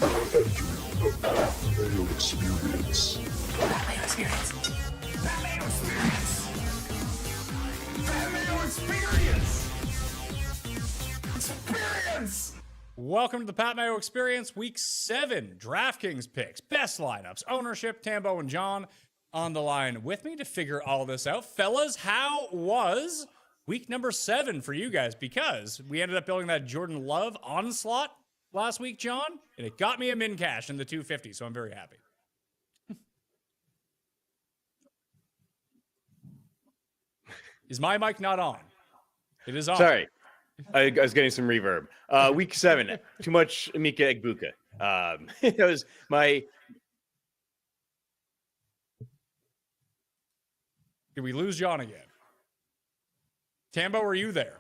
Entering the Mayo experience. Mayo experience. Mayo experience. Mayo experience. Experience. Welcome to the Pat Mayo Experience, Week 7. DraftKings picks, best lineups, ownership, Tambo and John on the line with me to figure all this out. Fellas, how was week number 7 for you guys? Because we ended up building that Jordan Love onslaught last week, John, and it got me a min cash in the 250, so I'm very happy. Is my mic not on? It is on. Sorry. I was getting some reverb. Week 7, too much Emeka Egbuka. It was my... Did we lose John again? Tambo, are you there?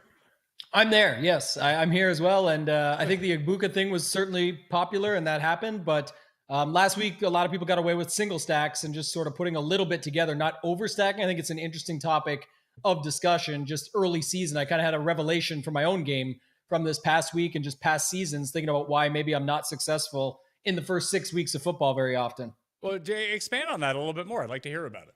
I'm there. Yes, I'm here as well. And I think the Egbuka thing was certainly popular and that happened. But last week, a lot of people got away with single stacks and just sort of putting a little bit together, not overstacking. I think it's an interesting topic of discussion. Just early season, I kind of had a revelation for my own game from this past week and just past seasons, thinking about why maybe I'm not successful in the first 6 weeks of football very often. Well, Jay, expand on that a little bit more. I'd like to hear about it.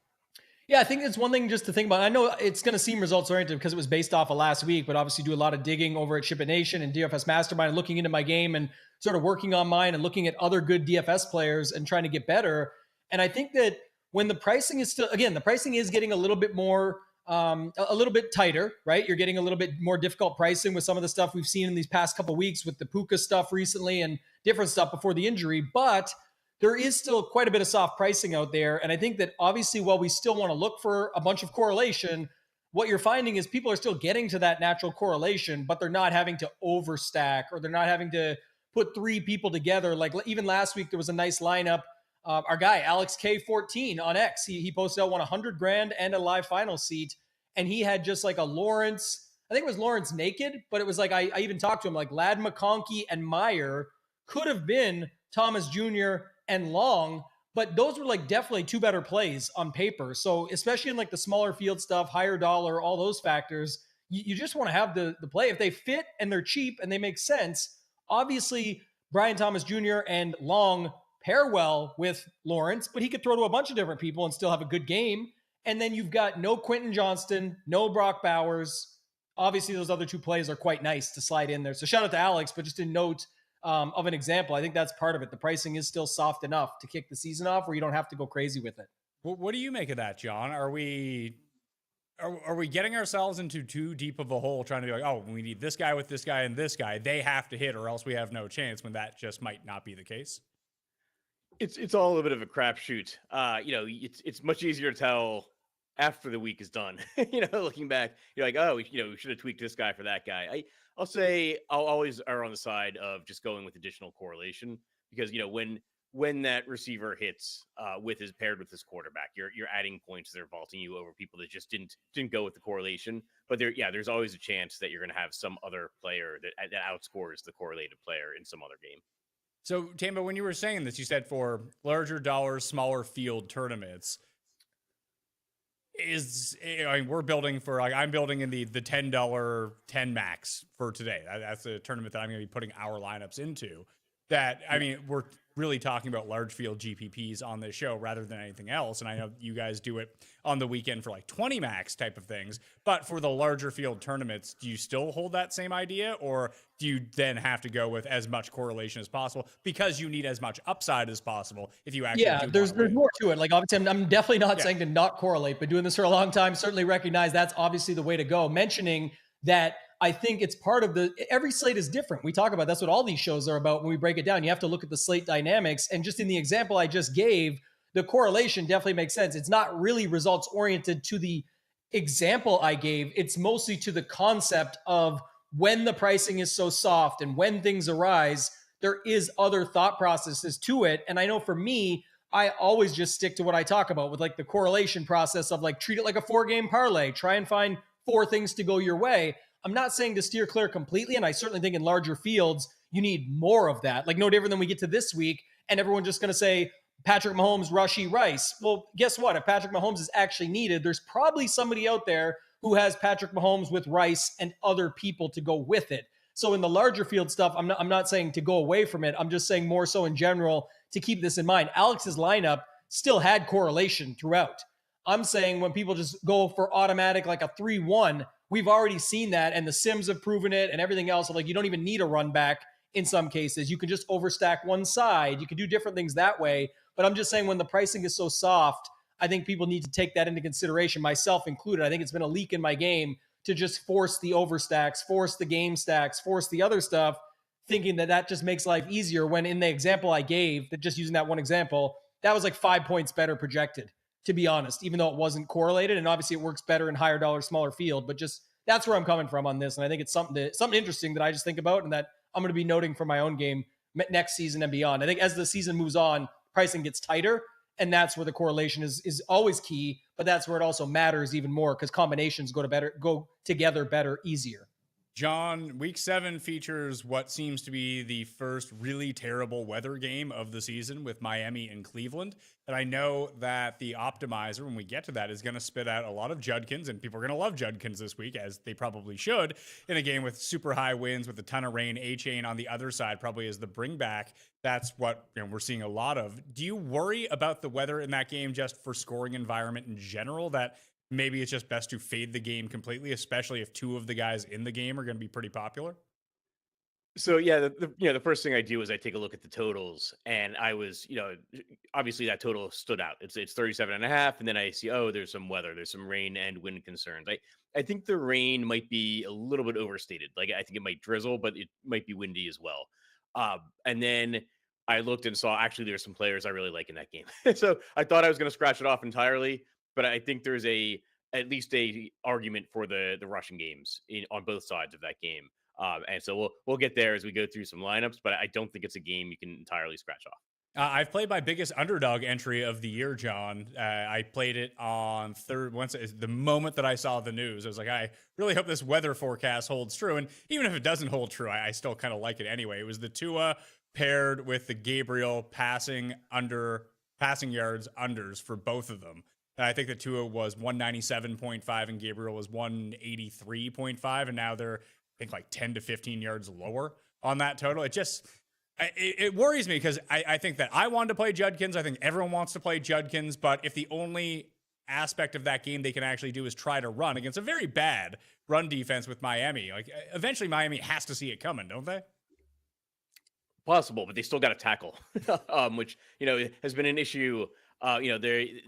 Yeah, I think it's one thing just to think about. I know it's going to seem results oriented because it was based off of last week, but obviously do a lot of digging over at Ship It Nation and DFS Mastermind and looking into my game and sort of working on mine and looking at other good DFS players and trying to get better. And I think that when the pricing is still, again, the pricing is getting a little bit more, a little bit tighter, right? You're getting a little bit more difficult pricing with some of the stuff we've seen in these past couple of weeks with the Puka stuff recently and different stuff before the injury. But there is still quite a bit of soft pricing out there. And I think that obviously, while we still want to look for a bunch of correlation, what you're finding is people are still getting to that natural correlation, but they're not having to overstack or they're not having to put 3 people together. Like even last week, there was a nice lineup. Our guy, Alex K14 on X, he posted out, won $100,000 and a live final seat. And he had just like a Lawrence, I think it was Lawrence naked, but it was like, I even talked to him, like Lad McConkey and Meyer could have been Thomas Jr. and Long, but those were like definitely 2 better plays on paper. So especially in like the smaller field stuff, higher dollar, all those factors, you just want to have the play. If they fit and they're cheap and they make sense, obviously Brian Thomas Jr. and Long pair well with Lawrence, but he could throw to a bunch of different people and still have a good game. And then you've got no Quentin Johnston, no Brock Bowers. Obviously those other 2 plays are quite nice to slide in there. So shout out to Alex, but just a note of an example, I think that's part of it. The pricing is still soft enough to kick the season off where you don't have to go crazy with it. What do you make of that, John? Are we getting ourselves into too deep of a hole trying to be like, oh, we need this guy with this guy and this guy. They have to hit or else we have no chance, when that just might not be the case? It's all a little bit of a crapshoot. It's much easier to tell after the week is done. Looking back, you're like, oh, we should have tweaked this guy for that guy. I'll say I'll always err on the side of just going with additional correlation because when that receiver hits paired with this quarterback, you're adding points. They're vaulting you over people that just didn't go with the correlation. But there's always a chance that you're going to have some other player that outscores the correlated player in some other game. So Tambo, when you were saying this, you said for larger dollars, smaller field tournaments. We're building for, like, I'm building in the $10 10 max for today. That's a tournament that I'm going to be putting our lineups into. We're really talking about large field GPPs on this show rather than anything else. And I know you guys do it on the weekend for like 20 max type of things, but for the larger field tournaments, do you still hold that same idea, or do you then have to go with as much correlation as possible because you need as much upside as possible if you actually there's more to it. Like, obviously I'm definitely not saying to not correlate, but doing this for a long time, certainly recognize that's obviously the way to go. Mentioning that, I think it's part of every slate is different. We talk about, that's what all these shows are about. When we break it down, you have to look at the slate dynamics. And just in the example I just gave, the correlation definitely makes sense. It's not really results oriented to the example I gave. It's mostly to the concept of when the pricing is so soft and when things arise, there is other thought processes to it. And I know for me, I always just stick to what I talk about with like the correlation process of like, treat it like a 4-game parlay, try and find 4 things to go your way. I'm not saying to steer clear completely, and I certainly think in larger fields, you need more of that. Like, no different than we get to this week, and everyone's just going to say, Patrick Mahomes, Rashee Rice. Well, guess what? If Patrick Mahomes is actually needed, there's probably somebody out there who has Patrick Mahomes with Rice and other people to go with it. So in the larger field stuff, I'm not saying to go away from it. I'm just saying more so in general to keep this in mind. Alex's lineup still had correlation throughout. I'm saying when people just go for automatic like a 3-1, we've already seen that, and the Sims have proven it and everything else. Like, you don't even need a run back in some cases. You can just overstack one side. You can do different things that way. But I'm just saying when the pricing is so soft, I think people need to take that into consideration, myself included. I think it's been a leak in my game to just force the overstacks, force the game stacks, force the other stuff, thinking that that just makes life easier, when in the example I gave, that just using that one example, that was like 5 points better projected, to be honest, even though it wasn't correlated. And obviously it works better in higher dollar, smaller field, but just that's where I'm coming from on this. And I think it's something interesting that I just think about and that I'm going to be noting for my own game next season and beyond. I think as the season moves on, pricing gets tighter, and that's where the correlation is always key, but that's where it also matters even more because combinations go together better, easier. John, week 7 features what seems to be the first really terrible weather game of the season with Miami and Cleveland. And I know that the optimizer, when we get to that, is going to spit out a lot of Judkins, and people are going to love Judkins this week, as they probably should, in a game with super high winds with a ton of rain. A-Chain on the other side probably is the bring back. That's what we're seeing a lot of. Do you worry about the weather in that game just for scoring environment in general, that maybe it's just best to fade the game completely, especially if 2 of the guys in the game are going to be pretty popular? So yeah, the first thing I do is I take a look at the totals, and I was, obviously that total stood out. It's 37.5, and then I see, oh, there's some weather, there's some rain and wind concerns. I think the rain might be a little bit overstated. Like, I think it might drizzle, but it might be windy as well. And then I looked and saw actually there's some players I really like in that game. So I thought I was going to scratch it off entirely, but I think there's at least a argument for the rushing games on both sides of that game. And so we'll get there as we go through some lineups, but I don't think it's a game you can entirely scratch off. I've played my biggest underdog entry of the year, John. I played it on the moment that I saw the news. I was like, I really hope this weather forecast holds true. And even if it doesn't hold true, I still kind of like it anyway. It was the Tua paired with the Gabriel passing yards unders for both of them. And I think the Tua was 197.5 and Gabriel was 183.5. And now they're, I think, like 10 to 15 yards lower on that total. It worries me because I think that I wanted to play Judkins. I think everyone wants to play Judkins. But if the only aspect of that game they can actually do is try to run against a very bad run defense with Miami, like eventually Miami has to see it coming, don't they? Possible, but they still got to tackle, which, has been an issue. They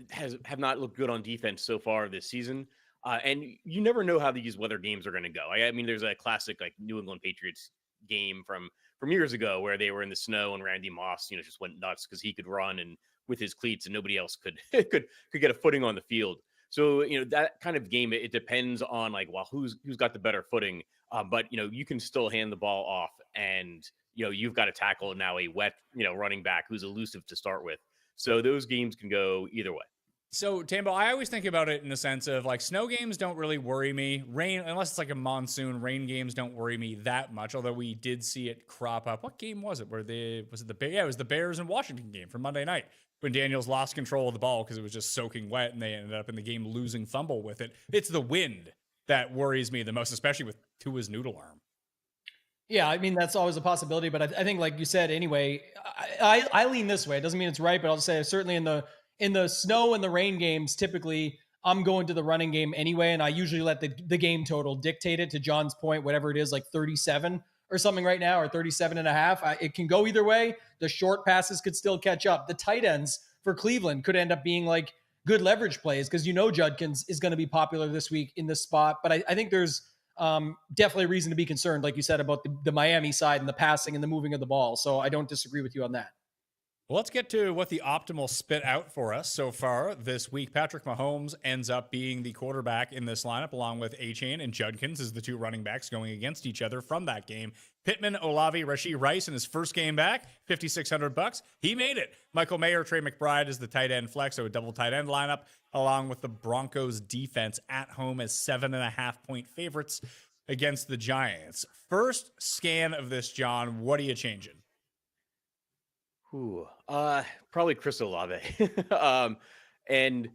have not looked good on defense so far this season. And you never know how these weather games are going to go. I mean, there's a classic like New England Patriots game from years ago where they were in the snow and Randy Moss, just went nuts because he could run and with his cleats and nobody else could get a footing on the field. So, that kind of game, it depends on like, well, who's got the better footing. But, you can still hand the ball off and, you've got to tackle now a wet, running back who's elusive to start with. So those games can go either way. So, Tambo, I always think about it in the sense of like snow games don't really worry me. Rain, unless it's like a monsoon, rain games don't worry me that much. Although we did see it crop up. What game was it? It was the Bears and Washington game from Monday night when Daniels lost control of the ball because it was just soaking wet and they ended up in the game losing fumble with it. It's the wind that worries me the most, especially with Tua's noodle arm. Yeah, I mean, that's always a possibility, but I think, like you said, anyway, I lean this way. It doesn't mean it's right, but I'll just say certainly in the snow and the rain games, typically I'm going to the running game anyway, and I usually let the game total dictate it, to John's point, whatever it is, like 37 or something right now, or 37.5. It can go either way. The short passes could still catch up. The tight ends for Cleveland could end up being like good leverage plays because Judkins is going to be popular this week in this spot, but I think there's definitely reason to be concerned, like you said, about the Miami side and the passing and the moving of the ball. So I don't disagree with you on that. Well, let's get to what the optimal spit out for us so far this week. Patrick Mahomes ends up being the quarterback in this lineup, along with A-Chain and Judkins as the 2 running backs going against each other from that game. Pittman, Olave, Rashee Rice in his first game back, $5,600. He made it. Michael Mayer, Trey McBride is the tight end flex, so a double tight end lineup, along with the Broncos defense at home as 7.5-point favorites against the Giants. First scan of this, John, what are you changing? Probably Chris Olave. And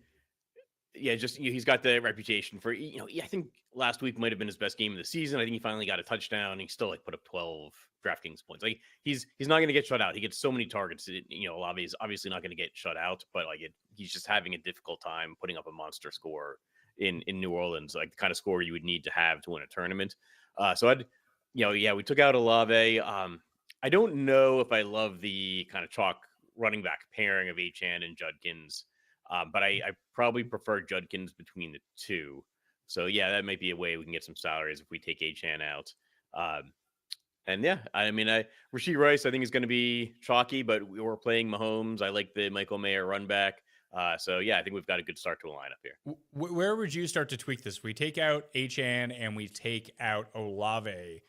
yeah, just he's got the reputation for I think last week might have been his best game of the season. I think he finally got a touchdown. And he still like put up 12 DraftKings points. Like he's not going to get shut out. He gets so many targets. Olave is obviously not going to get shut out, but like he's just having a difficult time putting up a monster score in New Orleans, like the kind of score you would need to have to win a tournament. So we took out Olave. I don't know if I love the kind of chalk running back pairing of Achane and Judkins. But I probably prefer Judkins between the two. So, yeah, that might be a way we can get some salaries if we take Achane out. Rashee Rice, I think, is going to be chalky, but we're playing Mahomes. I like the Michael Mayer run back. I think we've got a good start to a lineup here. Where would you start to tweak this? We take out Achane and we take out Olave.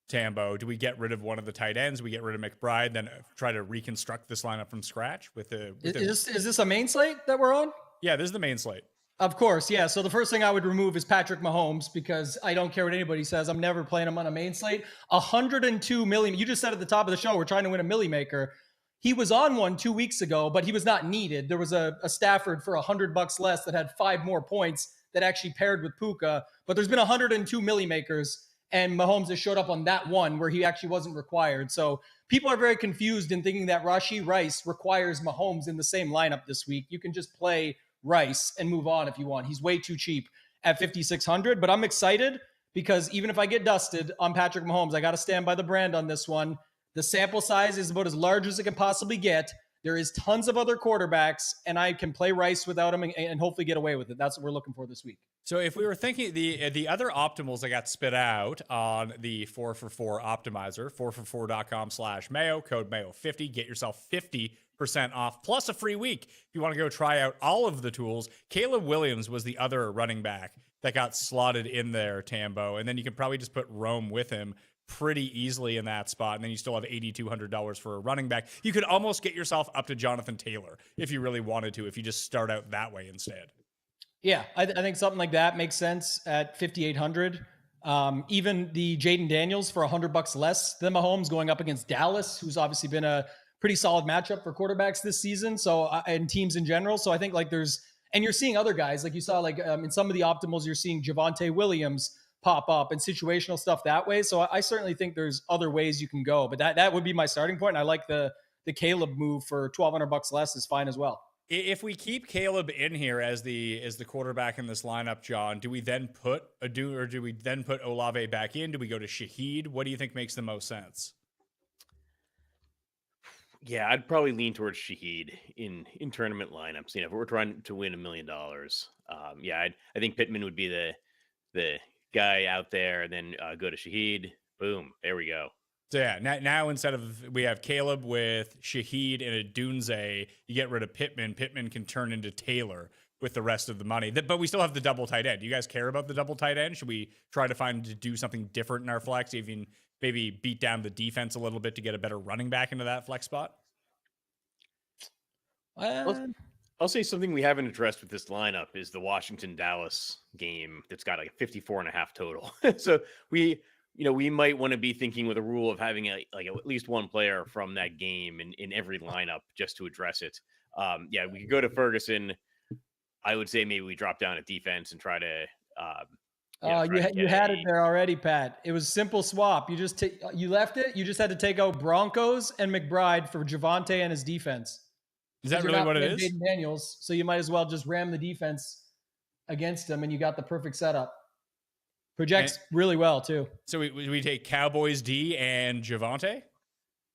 Tambo, do we get rid of one of the tight ends? We get rid of McBride, then try to reconstruct this lineup from scratch with the. Is this a main slate that we're on? Yeah, this is the main slate. Of course, yeah. So the first thing I would remove is Patrick Mahomes because I don't care what anybody says. I'm never playing him on a main slate. 102 million. You just said at the top of the show we're trying to win a milli maker. He was on one 2 weeks ago, but he was not needed. There was a Stafford for $100 less that had 5 more points that actually paired with Puka. But there's been 102 milli makers. And Mahomes has showed up on that one where he actually wasn't required. So people are very confused in thinking that Rashee Rice requires Mahomes in the same lineup this week. You can just play Rice and move on if you want. He's way too cheap at 5,600. But I'm excited because even if I get dusted on Patrick Mahomes, I got to stand by the brand on this one. The sample size is about as large as it can possibly get. There is tons of other quarterbacks, and I can play Rice without him and hopefully get away with it. That's what we're looking for this week. So if we were thinking the other optimals that got spit out on the 4for4 optimizer, 4for4.com/Mayo, code Mayo50, get yourself 50% off plus a free week. If you want to go try out all of the tools, Caleb Williams was the other running back that got slotted in there, Tambo. And then you can probably just put Rome with him pretty easily in that spot. And then you still have $8,200 for a running back. You could almost get yourself up to Jonathan Taylor if you really wanted to, if you just start out that way instead. Yeah, I think something like that makes sense at 5,800. Even the Jaden Daniels for $100 less than Mahomes going up against Dallas, who's obviously been a pretty solid matchup for quarterbacks this season. So and teams in general. So I think like and you're seeing other guys like you saw like in some of the optimals, you're seeing Javonte Williams pop up and situational stuff that way. So I certainly think there's other ways you can go, but that would be my starting point. And I like the Caleb move for $1,200 less is fine as well. If we keep Caleb in here as the quarterback in this lineup, John, do we then put Olave back in? Do we go to Shaheed? What do you think makes the most sense? Yeah, I'd probably lean towards Shaheed in tournament lineups. If we're trying to win $1 million, I think Pittman would be the guy out there, and then go to Shaheed. Boom, there we go. So yeah, now instead of we have Caleb with Shaheed and a Dunze, you get rid of Pittman. Pittman can turn into Taylor with the rest of the money. But we still have the double tight end. Do you guys care about the double tight end? Should we try to do something different in our flex, even maybe beat down the defense a little bit to get a better running back into that flex spot? I'll say something we haven't addressed with this lineup is the Washington-Dallas game that's got like a 54.5 total. So we might want to be thinking with a rule of having at least one player from that game in every lineup just to address it. We could go to Ferguson. I would say maybe we drop down at defense and try to. You had it there already, Pat. It was simple swap. You left it. You just had to take out Broncos and McBride for Javonte and his defense. Is that really what it is? Jaden Daniels, so you might as well just ram the defense against him, and you got the perfect setup. Projects really well too. So we take Cowboys D and Javonte?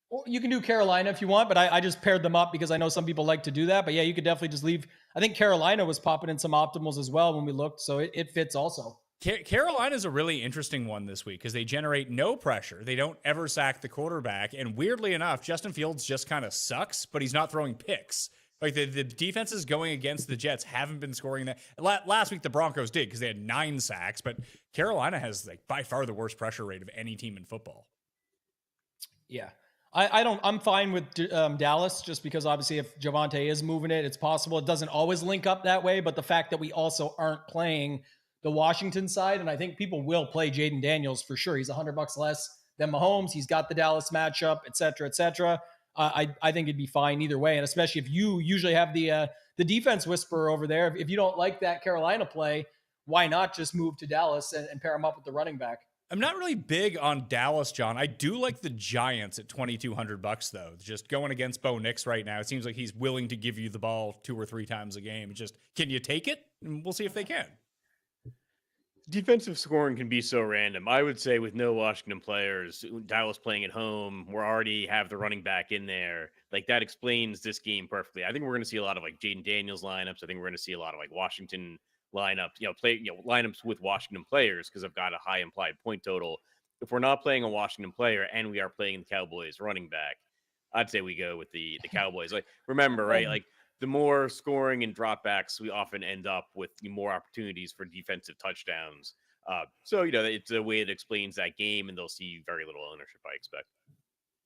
Well, you can do Carolina if you want, but I just paired them up because I know some people like to do that. But yeah, you could definitely just leave. I think Carolina was popping in some optimals as well when we looked, so it fits also. Carolina's a really interesting one this week because they generate no pressure. They don't ever sack the quarterback. And weirdly enough, Justin Fields just kind of sucks, but he's not throwing picks. Like the defenses going against the Jets haven't been scoring that. Last week, the Broncos did because they had 9 sacks, but Carolina has like by far the worst pressure rate of any team in football. Yeah. I'm fine with Dallas just because obviously if Javonte is moving it, it's possible. It doesn't always link up that way, but the fact that we also aren't playing the Washington side, and I think people will play Jaden Daniels for sure. He's $100 less than Mahomes. He's got the Dallas matchup, et cetera, et cetera. I think it'd be fine either way, and especially if you usually have the the defense whisperer over there. If you don't like that Carolina play, why not just move to Dallas and pair him up with the running back? I'm not really big on Dallas, John. I do like the Giants at $2,200 though. Just going against Bo Nix right now, it seems like he's willing to give you the ball 2 or 3 times a game. It's just, can you take it? And we'll see if they can. Defensive scoring can be so random. I would say with no Washington players, Dallas playing at home, we already have the running back in there. Like that explains this game perfectly. I think we're going to see a lot of like Jaden Daniels lineups. I think we're going to see a lot of like Washington lineups, lineups with Washington players because I've got a high implied point total. If we're not playing a Washington player and we are playing the Cowboys running back, I'd say we go with the Cowboys. Like remember, right? Like the more scoring and dropbacks, we often end up with more opportunities for defensive touchdowns. So it's a way that explains that game, and they'll see very little ownership, I expect.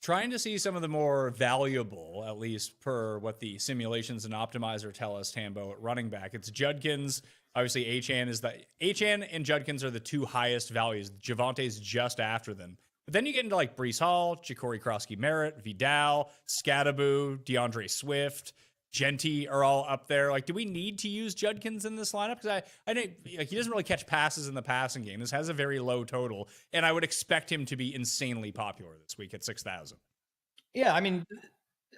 Trying to see some of the more valuable, at least per what the simulations and optimizer tell us, Tambo at running back. It's Judkins. Obviously, Achane and Judkins are the 2 highest values. Javante's just after them. But then you get into like Breece Hall, Ja'Cory Krosky-Merritt, Vidal, Scadaboo, DeAndre Swift, Genty are all up there. Like, do we need to use Judkins in this lineup? Because I think like he doesn't really catch passes in the passing game. This has a very low total, and I would expect him to be insanely popular this week at 6,000. Yeah, I mean,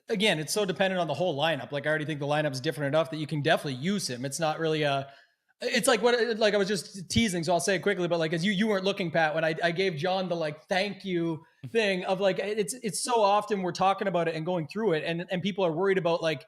again, it's so dependent on the whole lineup. Like, I already think the lineup's different enough that you can definitely use him. It's not really it's like I was just teasing, so I'll say it quickly. But like, as you weren't looking, Pat, when I gave John the like thank you thing of like, it's so often we're talking about it and going through it, and people are worried about like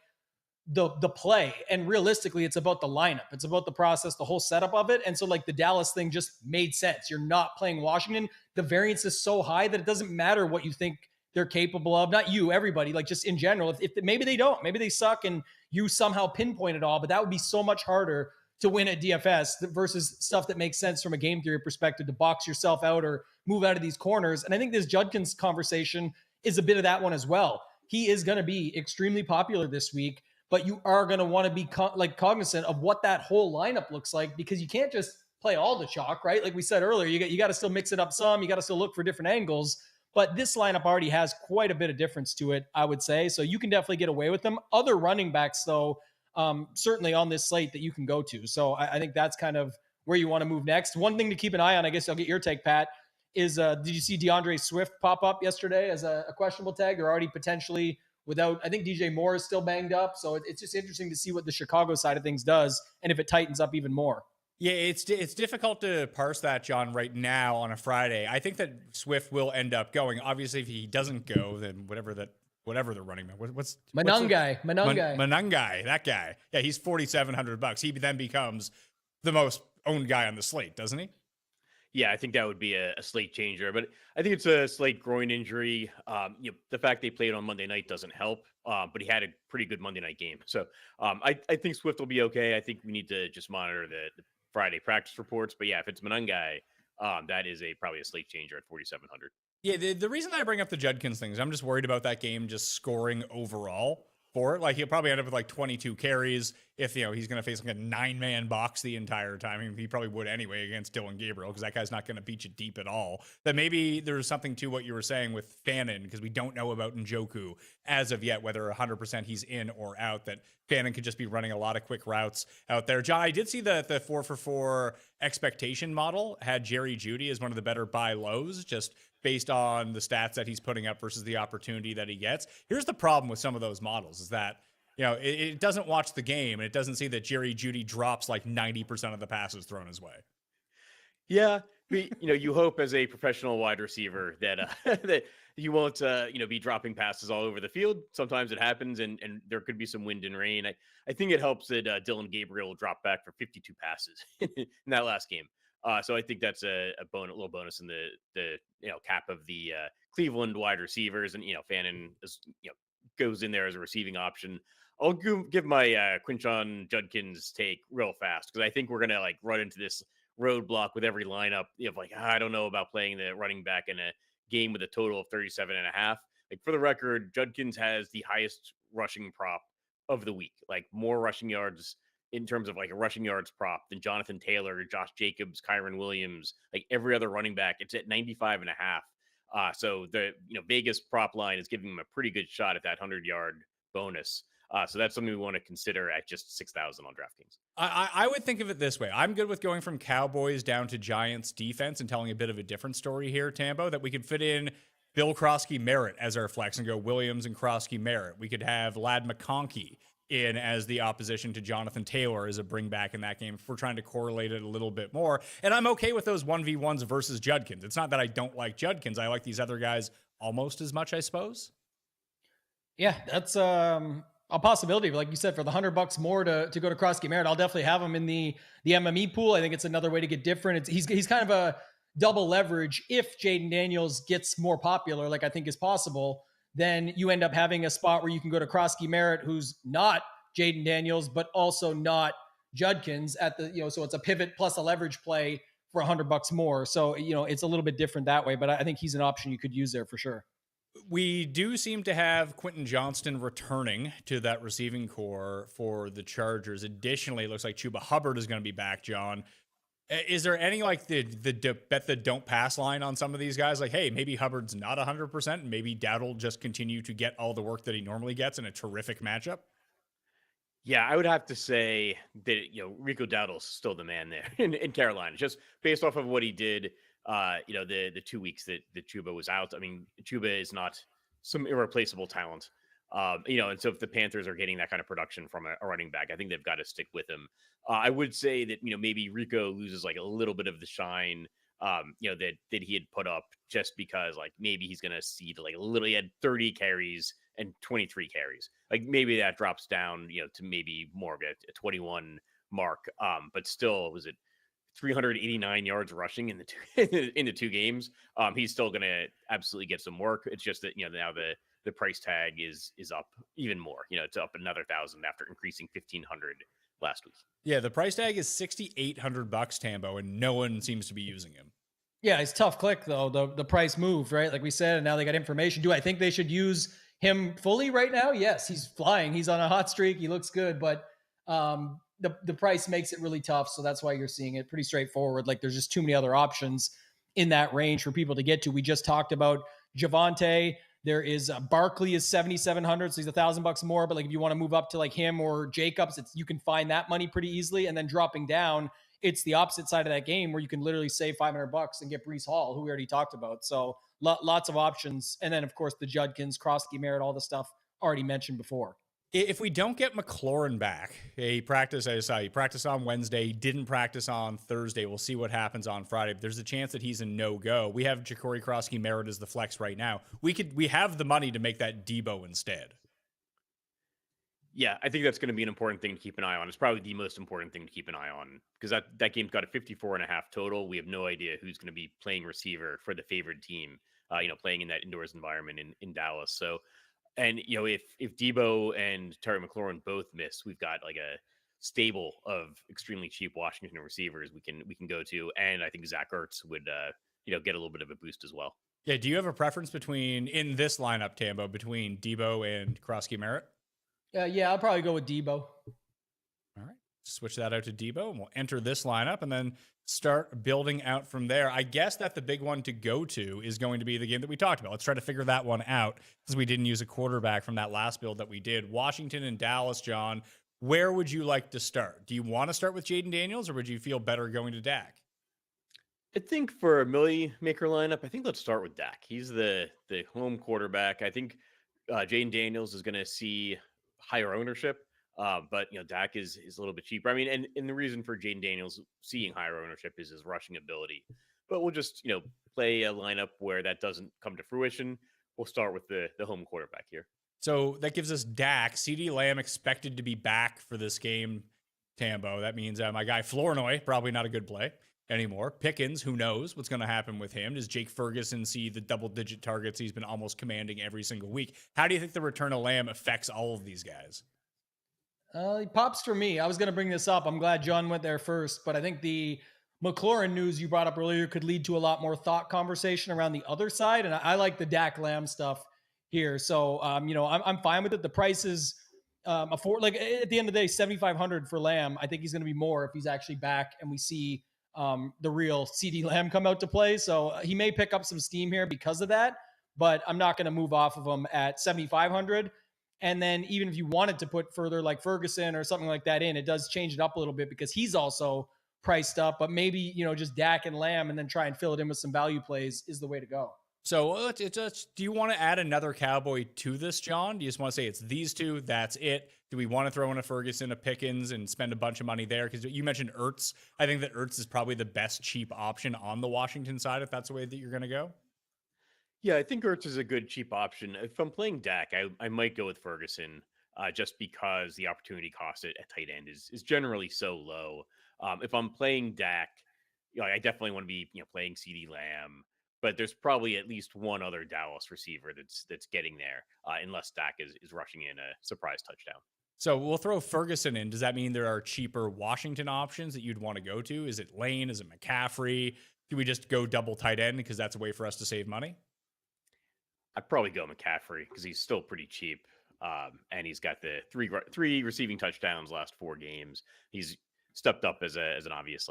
the play, and realistically it's about the lineup, it's about the process, the whole setup of it. And so like the Dallas thing just made sense. You're not playing Washington. The variance is so high that it doesn't matter what you think they're capable of. Not you, everybody, like just in general. If maybe they don't, maybe they suck and you somehow pinpoint it all, but that would be so much harder to win at DFS versus stuff that makes sense from a game theory perspective to box yourself out or move out of these corners. And I think this Judkins conversation is a bit of that one as well. He is going to be extremely popular this week, but you are going to want to be cognizant of what that whole lineup looks like, because you can't just play all the chalk, right? Like we said earlier, you got to still mix it up some, you got to still look for different angles, but this lineup already has quite a bit of difference to it, I would say. So you can definitely get away with them. Other running backs though, certainly on this slate that you can go to. So I think that's kind of where you want to move next. One thing to keep an eye on, I guess I'll get your take, Pat, is did you see DeAndre Swift pop up yesterday as a questionable tag? They're already potentially without, I think DJ Moore is still banged up. So it's just interesting to see what the Chicago side of things does and if it tightens up even more. Yeah, it's difficult to parse that, John, right now on a Friday. I think that Swift will end up going. Obviously, if he doesn't go, then whatever the running back. What's Manungai, that guy. Yeah, he's $4,700. He then becomes the most owned guy on the slate, doesn't he? Yeah, I think that would be a slate changer, but I think it's a slate groin injury. The fact they played on Monday night doesn't help, but he had a pretty good Monday night game. So I think Swift will be okay. I think we need to just monitor the Friday practice reports. But yeah, if it's Manungai, that is probably a slate changer at 4,700. Yeah, the reason I bring up the Judkins thing is I'm just worried about that game just scoring overall for it. Like he'll probably end up with like 22 carries if he's going to face like a 9-man box the entire time. I mean, he probably would anyway against Dylan Gabriel because that guy's not going to beat you deep at all. But maybe there's something to what you were saying with Fannin, because we don't know about Njoku as of yet, whether 100% he's in or out, that Fannin could just be running a lot of quick routes out there. John, I did see the 4-for-4 expectation model had Jerry Jeudy as one of the better buy lows, just based on the stats that he's putting up versus the opportunity that he gets. Here's the problem with some of those models is that, it doesn't watch the game and it doesn't see that Jerry Jeudy drops like 90% of the passes thrown his way. Yeah. You hope as a professional wide receiver that that you won't be dropping passes all over the field. Sometimes it happens and there could be some wind and rain. I think it helps that Dylan Gabriel dropped back for 52 passes in that last game. So I think that's a little bonus in the cap of the Cleveland wide receivers, and Fannin goes in there as a receiving option. I'll give my Quinshon Judkins take real fast because I think we're gonna run into this roadblock with every lineup. I don't know about playing the running back in a game with a total of 37.5. For the record, Judkins has the highest rushing prop of the week, more rushing yards in terms of a rushing yards prop than Jonathan Taylor, Josh Jacobs, Kyron Williams, every other running back. It's at 95.5. So the Vegas prop line is giving him a pretty good shot at that 100-yard bonus. So that's something we want to consider at just 6,000 on DraftKings. I would think of it this way. I'm good with going from Cowboys down to Giants defense and telling a bit of a different story here, Tambo, that we could fit in Bill Krosky Merritt as our flex and go Williams and Krosky Merritt. We could have Lad McConkey in as the opposition to Jonathan Taylor as a bring back in that game if we're trying to correlate it a little bit more. And I'm okay with those 1v1s versus Judkins. It's not that I don't like Judkins. I like these other guys almost as much, I suppose. Yeah, that's a possibility. Like you said, for the $100 more to go to Krosky Merritt, I'll definitely have him in the MME pool. I think it's another way to get different. He's kind of a double leverage. If Jaden Daniels gets more popular, like I think is possible, then you end up having a spot where you can go to Krosky Merritt, who's not Jaden Daniels, but also not Judkins at the, so it's a pivot plus a leverage play for $100 more. So, it's a little bit different that way, but I think he's an option you could use there for sure. We do seem to have Quentin Johnston returning to that receiving core for the Chargers. Additionally, it looks like Chuba Hubbard is going to be back, John. Is there any like the bet the don't pass line on some of these guys? Like, hey, maybe Hubbard's not 100%, and maybe Dowdle just continue to get all the work that he normally gets in a terrific matchup? Yeah, I would have to say that, Rico Dowdle's still the man there in Carolina, just based off of what he did, the 2 weeks that Chuba was out. I mean, Chuba is not some irreplaceable talent. And so if the Panthers are getting that kind of production from a running back, I think they've got to stick with him. I would say that, maybe Rico loses like a little bit of the shine, that he had put up just because like maybe he's going to see like he had 30 carries and 23 carries. Like maybe that drops down, to maybe more of a 21 mark. But still, was it 389 yards rushing in the two games? He's still going to absolutely get some work. It's just that, now the price tag is up even more. It's up another 1,000 after increasing 1,500 last week. Yeah, the price tag is $6,800, Tambo, and no one seems to be using him. Yeah, it's tough click though. The price moved, right? Like we said, and now they got information. Do I think they should use him fully right now? Yes, he's flying. He's on a hot streak. He looks good, but the price makes it really tough. So that's why you're seeing it pretty straightforward. Like there's just too many other options in that range for people to get to. We just talked about Javonte. There is Barkley is 7,700, so he's $1,000 more. But like if you want to move up to like him or Jacobs, you can find that money pretty easily. And then dropping down, it's the opposite side of that game where you can literally save $500 and get Breece Hall, who we already talked about. So lots of options. And then of course the Judkins, Krosky Merritt, all the stuff already mentioned before. If we don't get McLaurin back, he practiced on Wednesday, he didn't practice on Thursday. We'll see what happens on Friday. But there's a chance that he's a no-go. We have Ja'Cory Krosky Merritt as the flex right now. We have the money to make that Deebo instead. Yeah, I think that's going to be an important thing to keep an eye on. It's probably the most important thing to keep an eye on because that game's got a 54.5 total. We have no idea who's going to be playing receiver for the favored team, playing in that indoors environment in Dallas. So, and, if Deebo and Terry McLaurin both miss, we've got like a stable of extremely cheap Washington receivers we can go to. And I think Zach Ertz would, get a little bit of a boost as well. Yeah. Do you have a preference in this lineup, Tambo, between Deebo and Krosky Merritt? Yeah, I'll probably go with Deebo. All right. Switch that out to Deebo, and we'll enter this lineup and then start building out from there. I guess that the big one to go to is going to be the game that we talked about. Let's try to figure that one out because we didn't use a quarterback from that last build that we did. Washington and Dallas, John, where would you like to start? Do you want to start with Jaden Daniels or would you feel better going to Dak? I think for a Millie Maker lineup, I think let's start with Dak. He's the home quarterback. I think Jaden Daniels is going to see higher ownership. But Dak is a little bit cheaper. I mean, and the reason for Jaden Daniels seeing higher ownership is his rushing ability. But we'll just play a lineup where that doesn't come to fruition. We'll start with the home quarterback here. So that gives us Dak. CeeDee Lamb expected to be back for this game, Tambo. That means my guy Flournoy, probably not a good play anymore. Pickens, who knows what's going to happen with him? Does Jake Ferguson see the double-digit targets he's been almost commanding every single week? How do you think the return of Lamb affects all of these guys? He pops for me. I was going to bring this up. I'm glad John went there first, but I think the McLaurin news you brought up earlier could lead to a lot more thought conversation around the other side. And I like the Dak Lamb stuff here. So, I'm fine with it. The price is at the end of the day, 7,500 for Lamb. I think he's going to be more if he's actually back and we see the real CeeDee Lamb come out to play. So he may pick up some steam here because of that, but I'm not going to move off of him at 7,500. And then even if you wanted to put further like Ferguson or something like that in, it does change it up a little bit because he's also priced up. But maybe, you know, just Dak and Lamb and then try and fill it in with some value plays is the way to go. So do you want to add another Cowboy to this, John? Do you just want to say it's these two, that's it? Do we want to throw in a Ferguson, a Pickens, and spend a bunch of money there? Because you mentioned Ertz. I think that Ertz is probably the best cheap option on the Washington side if that's the way that you're going to go. Yeah, I think Ertz is a good cheap option. If I'm playing Dak, I might go with Ferguson just because the opportunity cost at tight end is generally so low. If I'm playing Dak, you know, I definitely want to be, you know, playing CeeDee Lamb, but there's probably at least one other Dallas receiver that's getting there, unless Dak is rushing in a surprise touchdown. So we'll throw Ferguson in. Does that mean there are cheaper Washington options that you'd want to go to? Is it Lane? Is it McCaffrey? Do we just go double tight end because that's a way for us to save money? I'd probably go McCaffrey because he's still pretty cheap. And he's got the three receiving touchdowns last 4 games. He's stepped up as an obvious,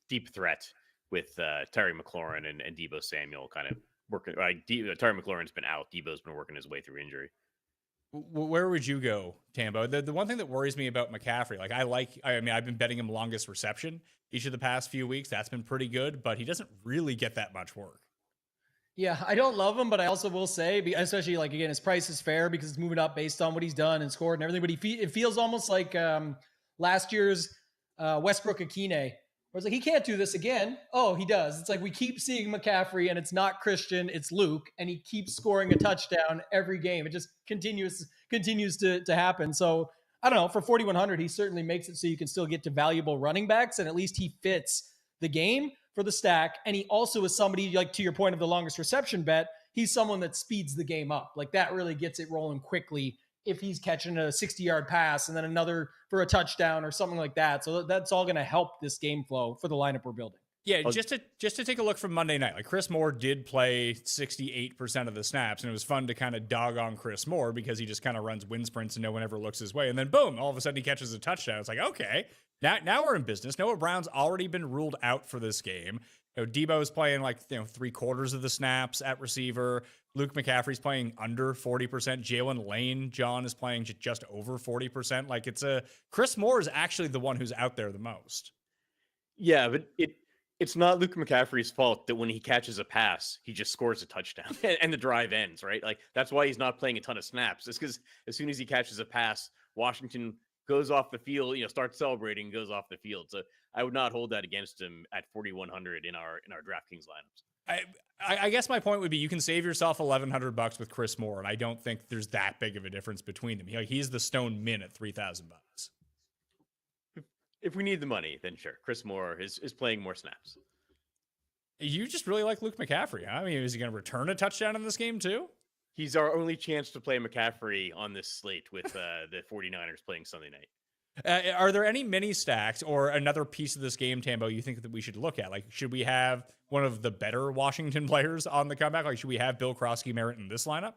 deep threat with Terry McLaurin and Deebo Samuel kind of working. Terry McLaurin's been out. Deebo's been working his way through injury. Where would you go, Tambo? The one thing that worries me about McCaffrey, I've been betting him longest reception each of the past few weeks. That's been pretty good, but he doesn't really get that much work. Yeah, I don't love him, but I also will say, especially like, again, his price is fair because it's moving up based on what he's done and scored and everything. But it feels almost like last year's Westbrook Akine, where it's like, he can't do this again. Oh, he does. It's like we keep seeing McCaffrey and it's not Christian, it's Luke, and he keeps scoring a touchdown every game. It just continues to happen. So I don't know, for 4,100, he certainly makes it so you can still get to valuable running backs, and at least he fits the game for the stack. And he also is somebody, like to your point of the longest reception bet, he's someone that speeds the game up. Like that really gets it rolling quickly if he's catching a 60-yard pass and then another for a touchdown or something like that. So that's all going to help this game flow for the lineup we're building. Yeah, just to take a look from Monday night, like Chris Moore did play 68% of the snaps, and it was fun to kind of dog on Chris Moore because he just kind of runs wind sprints and no one ever looks his way. And then boom, all of a sudden he catches a touchdown. It's like, okay, now we're in business. Noah Brown's already been ruled out for this game. You know, Deebo is playing 3/4 of the snaps at receiver. Luke McCaffrey's playing under 40%. Jalen Lane, John, is playing just over 40%. Like Chris Moore is actually the one who's out there the most. Yeah, but it's not Luke McCaffrey's fault that when he catches a pass, he just scores a touchdown and the drive ends, right? Like that's why he's not playing a ton of snaps. It's because as soon as he catches a pass, Washington goes off the field, starts celebrating, goes off the field. So I would not hold that against him at 4,100 in our DraftKings lineups. I guess my point would be you can save yourself $1,100 with Chris Moore, and I don't think there's that big of a difference between them. He's the stone min at $3,000. If we need the money, then sure. Chris Moore is playing more snaps. You just really like Luke McCaffrey, huh? I mean, is he going to return a touchdown in this game too? He's our only chance to play McCaffrey on this slate with the 49ers playing Sunday night. Are there any mini stacks or another piece of this game, Tambo, you think that we should look at? Like, should we have one of the better Washington players on the comeback? Like, should we have Bill Krosky-Merritt in this lineup?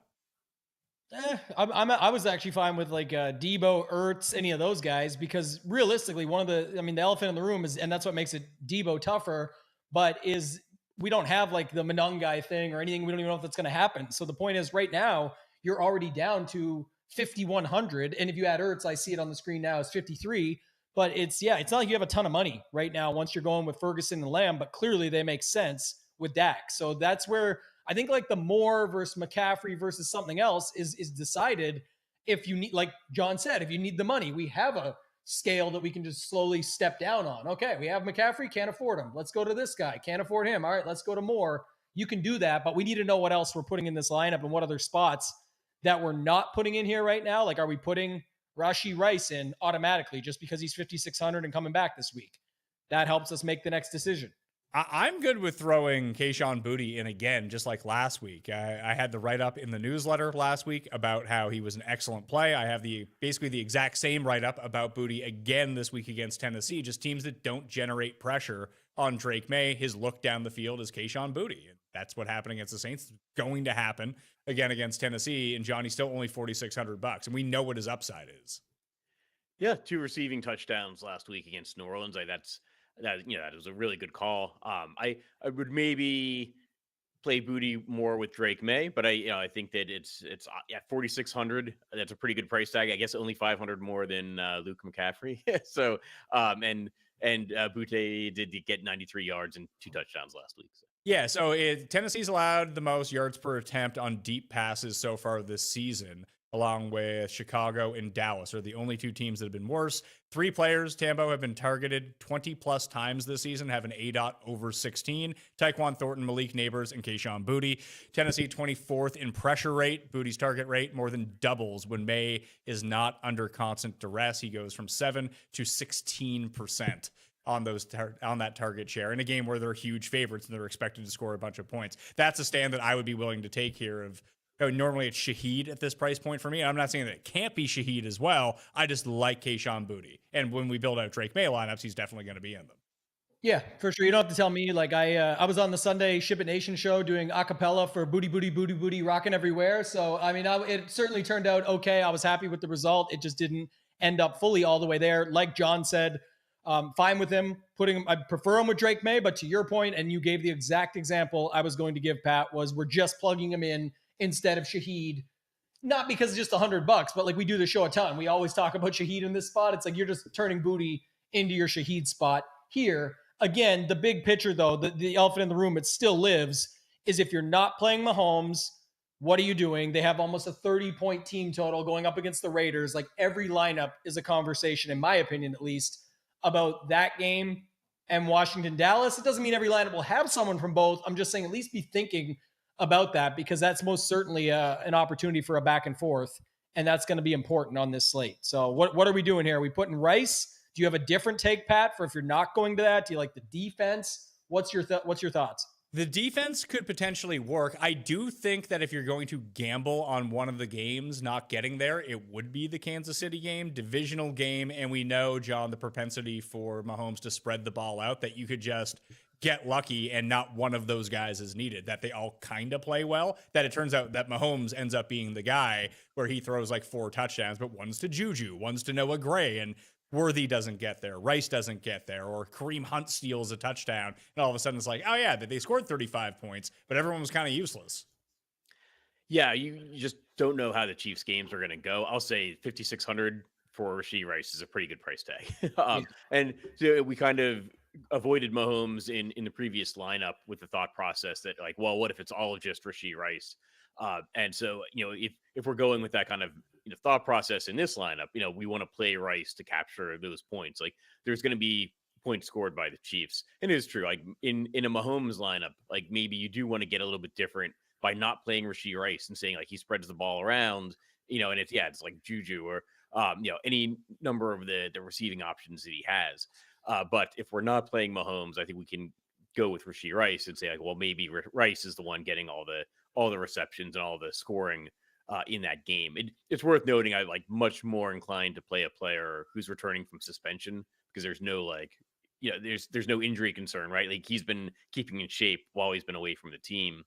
I was actually fine with Deebo, Ertz, any of those guys, because realistically, the elephant in the room is, and that's what makes it Deebo tougher, but is we don't have the Monungai thing or anything. We don't even know if that's going to happen. So the point is right now, you're already down to 5,100. And if you add Ertz, I see it on the screen now, it's 53. But it's not like you have a ton of money right now once you're going with Ferguson and Lamb, but clearly they make sense with Dak. So that's where I think the Moore versus McCaffrey versus something else is decided if you need, like John said, if you need the money. We have a scale that we can just slowly step down on. Okay, we have McCaffrey, can't afford him. Let's go to this guy, can't afford him. All right, let's go to Moore. You can do that, but we need to know what else we're putting in this lineup and what other spots that we're not putting in here right now. Like, are we putting Rashee Rice in automatically just because he's 5,600 and coming back this week? That helps us make the next decision. I'm good with throwing Kayshon Boutte in again, just like last week. I had the write-up in the newsletter last week about how he was an excellent play. I have basically the exact same write-up about Boutte again this week against Tennessee, just teams that don't generate pressure on Drake May. His look down the field is Kayshon Boutte. That's what happened against the Saints. It's going to happen again against Tennessee, and Johnny's still only $4,600, and we know what his upside is. Yeah, 2 receiving touchdowns last week against New Orleans. That was a really good call. I would maybe play Booty more with Drake May, but I think that it's at 4,600. That's a pretty good price tag. I guess only 500 more than Luke McCaffrey. So and Booty did get 93 yards and 2 touchdowns last week. So. Yeah, so Tennessee's allowed the most yards per attempt on deep passes so far this season, along with Chicago and Dallas are the only 2 teams that have been worse. 3 players, Tambo, have been targeted 20 plus times this season, have an ADOT over 16. Tyquan Thornton, Malik Neighbors, and Kayshon Boutte. Tennessee 24th in pressure rate. Bootie's target rate more than doubles when May is not under constant duress. He goes from 7 to 16% on on that target share in a game where they're huge favorites and they're expected to score a bunch of points. That's a stand that I would be willing to take here of, normally it's Shaheed at this price point for me. I'm not saying that it can't be Shaheed as well. I just like Kayshon Boutte. And when we build out Drake May lineups, he's definitely going to be in them. Yeah, for sure. You don't have to tell me. Like I was on the Sunday Ship It Nation show doing a cappella for Booty, Booty, Booty, Booty, rocking everywhere. So, I mean, it certainly turned out okay. I was happy with the result. It just didn't end up fully all the way there. Like John said, fine with him putting him. I prefer him with Drake May, but to your point, and you gave the exact example I was going to give, Pat, was we're just plugging him in instead of Shaheed, not because it's just $100, but like we do the show a ton. We always talk about Shaheed in this spot. It's like you're just turning Booty into your Shaheed spot here. Again, the big picture though, the elephant in the room, it still lives, is if you're not playing Mahomes, what are you doing? They have almost a 30-point team total going up against the Raiders. Like every lineup is a conversation, in my opinion, at least, about that game and Washington, Dallas. It doesn't mean every lineup will have someone from both. I'm just saying at least be thinking about that because that's most certainly an opportunity for a back and forth, and that's going to be important on this slate. So what are we doing here? Are we putting Rice? Do you have a different take, Pat, for if you're not going to that? Do you like the defense? What's your thoughts? The defense could potentially work. I do think that if you're going to gamble on one of the games not getting there, it would be the Kansas City game, divisional game. And we know, John, the propensity for Mahomes to spread the ball out, that you could just get lucky and not one of those guys is needed, that they all kind of play well, that it turns out that Mahomes ends up being the guy where he throws like 4 touchdowns, but one's to Juju, one's to Noah Gray, and Worthy doesn't get there, Rice doesn't get there, or Kareem Hunt steals a touchdown, and all of a sudden it's like, oh yeah, they scored 35 points, but everyone was kind of useless. Yeah, you just don't know how the Chiefs games are going to go. I'll say 5,600 for Rashee Rice is a pretty good price tag. And so we kind of avoided Mahomes in the previous lineup with the thought process that like, well, what if it's all just Rashee Rice? And so, if we're going with that kind of thought process in this lineup, we want to play Rice to capture those points. Like there's going to be points scored by the Chiefs. And it is true. Like in a Mahomes lineup, like maybe you do want to get a little bit different by not playing Rashee Rice and saying like he spreads the ball around, and it's like Juju or, any number of the receiving options that he has. But if we're not playing Mahomes, I think we can go with Rashee Rice and say like, well, maybe Rice is the one getting all the receptions and all the scoring in that game. It's worth noting I'm like much more inclined to play a player who's returning from suspension because there's no there's no injury concern, right? Like he's been keeping in shape while he's been away from the team.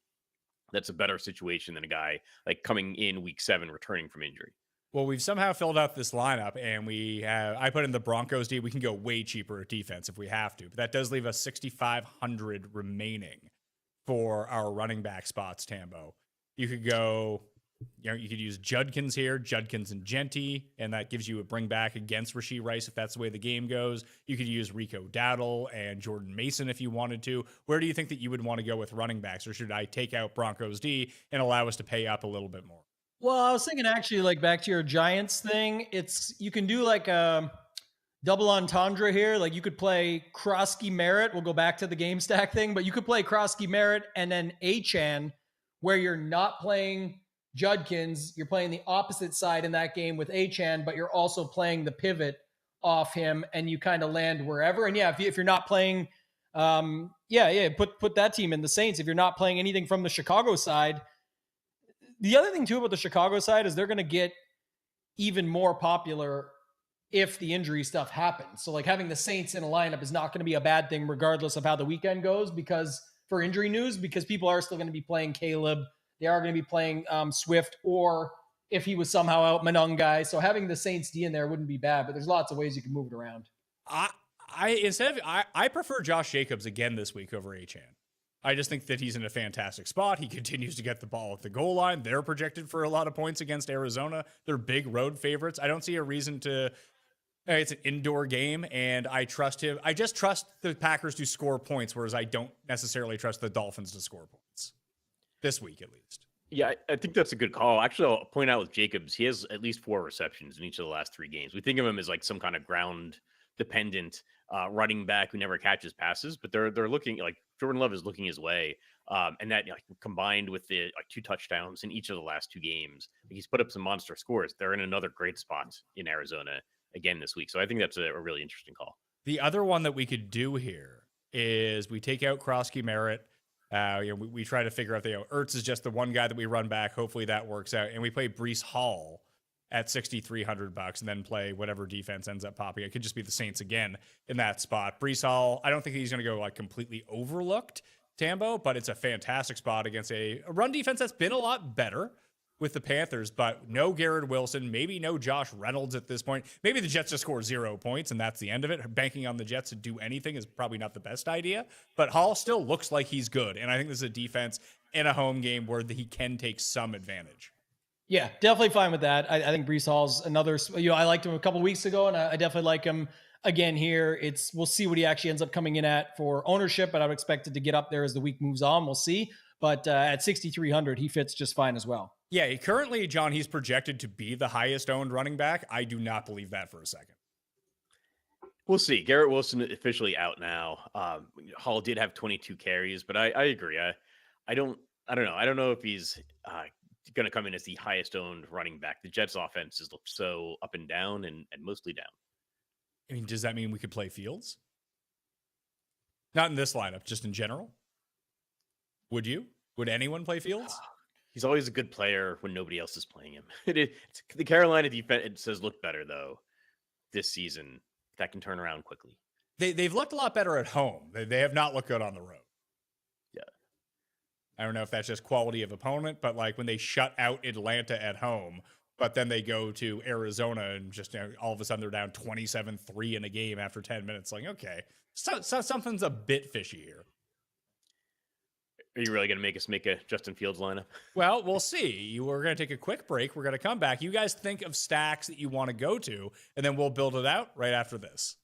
That's a better situation than a guy like coming in week 7 returning from injury. Well, we've somehow filled out this lineup, and I put in the Broncos D. We can go way cheaper at defense if we have to, but that does leave us 6,500 remaining for our running back spots, Tambo. You could go, you could use Judkins here, Judkins and Genty, and that gives you a bring back against Rashee Rice if that's the way the game goes. You could use Rico Dowdle and Jordan Mason if you wanted to. Where do you think that you would want to go with running backs, or should I take out Broncos D and allow us to pay up a little bit more? Well, I was thinking actually, like back to your Giants thing, you can do like a double entendre here. Like you could play Krosky Merritt. We'll go back to the game stack thing, but you could play Krosky Merritt and then Achane, where you're not playing Judkins. You're playing the opposite side in that game with Achane, but you're also playing the pivot off him, and you kind of land wherever. And yeah, if you're not playing, put that team in the Saints. If you're not playing anything from the Chicago side. The other thing, too, about the Chicago side is they're going to get even more popular if the injury stuff happens. So, like, having the Saints in a lineup is not going to be a bad thing regardless of how the weekend goes because people are still going to be playing Caleb. They are going to be playing Swift, or if he was somehow out, Monangai. So having the Saints D in there wouldn't be bad, but there's lots of ways you can move it around. I prefer Josh Jacobs again this week over Achane. I just think that he's in a fantastic spot. He continues to get the ball at the goal line. They're projected for a lot of points against Arizona. They're big road favorites. I don't see a reason to. It's an indoor game, and I trust him. I just trust the Packers to score points, whereas I don't necessarily trust the Dolphins to score points this week, at least. Yeah, I think that's a good call. Actually, I'll point out with Jacobs, he has at least 4 receptions in each of the last 3 games. We think of him as like some kind of ground-dependent running back who never catches passes, but they're looking like Jordan Love is looking his way, and that combined with the 2 touchdowns in each of the last 2 games, he's put up some monster scores. They're in another great spot in Arizona again this week, so I think that's a really interesting call. The other one that we could do here is we take out Krosky Merritt. We try to figure out Ertz is just the one guy that we run back. Hopefully that works out. And we play Breece Hall at $6,300 and then play whatever defense ends up popping. It could just be the Saints again in that spot. Breece Hall, I don't think he's going to go like completely overlooked, Tambo, but it's a fantastic spot against a run defense that's been a lot better with the Panthers, but no Garrett Wilson, maybe no Josh Reynolds at this point. Maybe the Jets just score 0 points and that's the end of it. Banking on the Jets to do anything is probably not the best idea, but Hall still looks like he's good. And I think this is a defense in a home game where he can take some advantage. Yeah, definitely fine with that. I think Breece Hall's another, I liked him a couple weeks ago and I definitely like him again here. We'll see what he actually ends up coming in at for ownership, but I would expect it to get up there as the week moves on. We'll see. But at 6,300, he fits just fine as well. Yeah, currently, John, he's projected to be the highest owned running back. I do not believe that for a second. We'll see. Garrett Wilson officially out now. Hall did have 22 carries, but I agree. I don't know. I don't know if he's going to come in as the highest owned running back. The Jets offense has looked so up and down and mostly down. I mean, does that mean we could play Fields? Not in this lineup, just in general. Would you? Would anyone play Fields? He's always a good player when nobody else is playing him. The Carolina defense says look better, though, this season. That can turn around quickly. They've looked a lot better at home. They have not looked good on the road. Yeah. I don't know if that's just quality of opponent, but like when they shut out Atlanta at home, but then they go to Arizona and just all of a sudden they're down 27-3 in a game after 10 minutes. Like, okay, so something's a bit fishy here. Are you really going to make us make a Justin Fields lineup? Well, we'll see. We're going to take a quick break. We're going to come back. You guys think of stacks that you want to go to, and then we'll build it out right after this.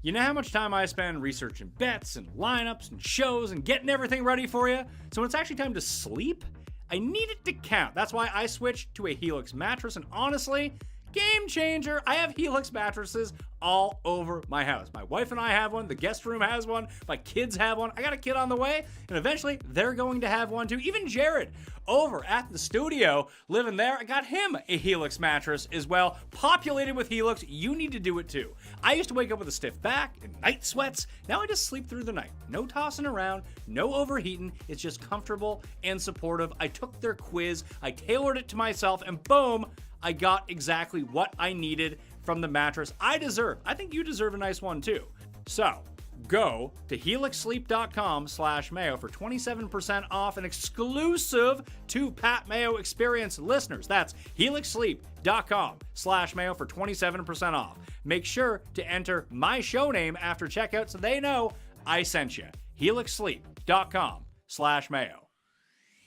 You know how much time I spend researching bets and lineups and shows and getting everything ready for you? So when it's actually time to sleep, I need it to count. That's why I switched to a Helix mattress, and honestly, game changer. I have Helix mattresses all over my house. My wife and I have one. The guest room has one. My kids have one. I got a kid on the way, and eventually they're going to have one too. Even Jared over at the studio living there, I got him a Helix mattress as well. Populated with Helix. You need to do it too. I used to wake up with a stiff back and night sweats. Now I just sleep through the night. No tossing around, no overheating. It's just comfortable and supportive. I took their quiz, I tailored it to myself, and boom, I got exactly what I needed from the mattress I deserve. I think you deserve a nice one too. So go to helixsleep.com/Mayo for 27% off and exclusive to Pat Mayo Experience listeners. That's helixsleep.com/Mayo for 27% off. Make sure to enter my show name after checkout so they know I sent you. helixsleep.com/Mayo.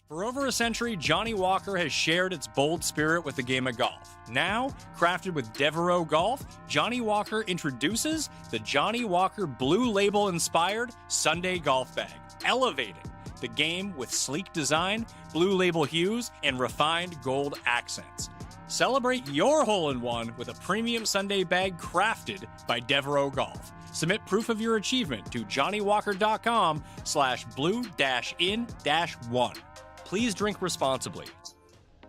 For over a century, Johnnie Walker has shared its bold spirit with the game of golf. Now, crafted with Devereux Go, Johnnie Walker introduces the Johnnie Walker Blue Label-inspired Sunday Golf Bag, elevating the game with sleek design, Blue Label hues, and refined gold accents. Celebrate your hole-in-one with a premium Sunday bag crafted by Devereux Golf. Submit proof of your achievement to johnniewalker.com/blue-in-1. Please drink responsibly.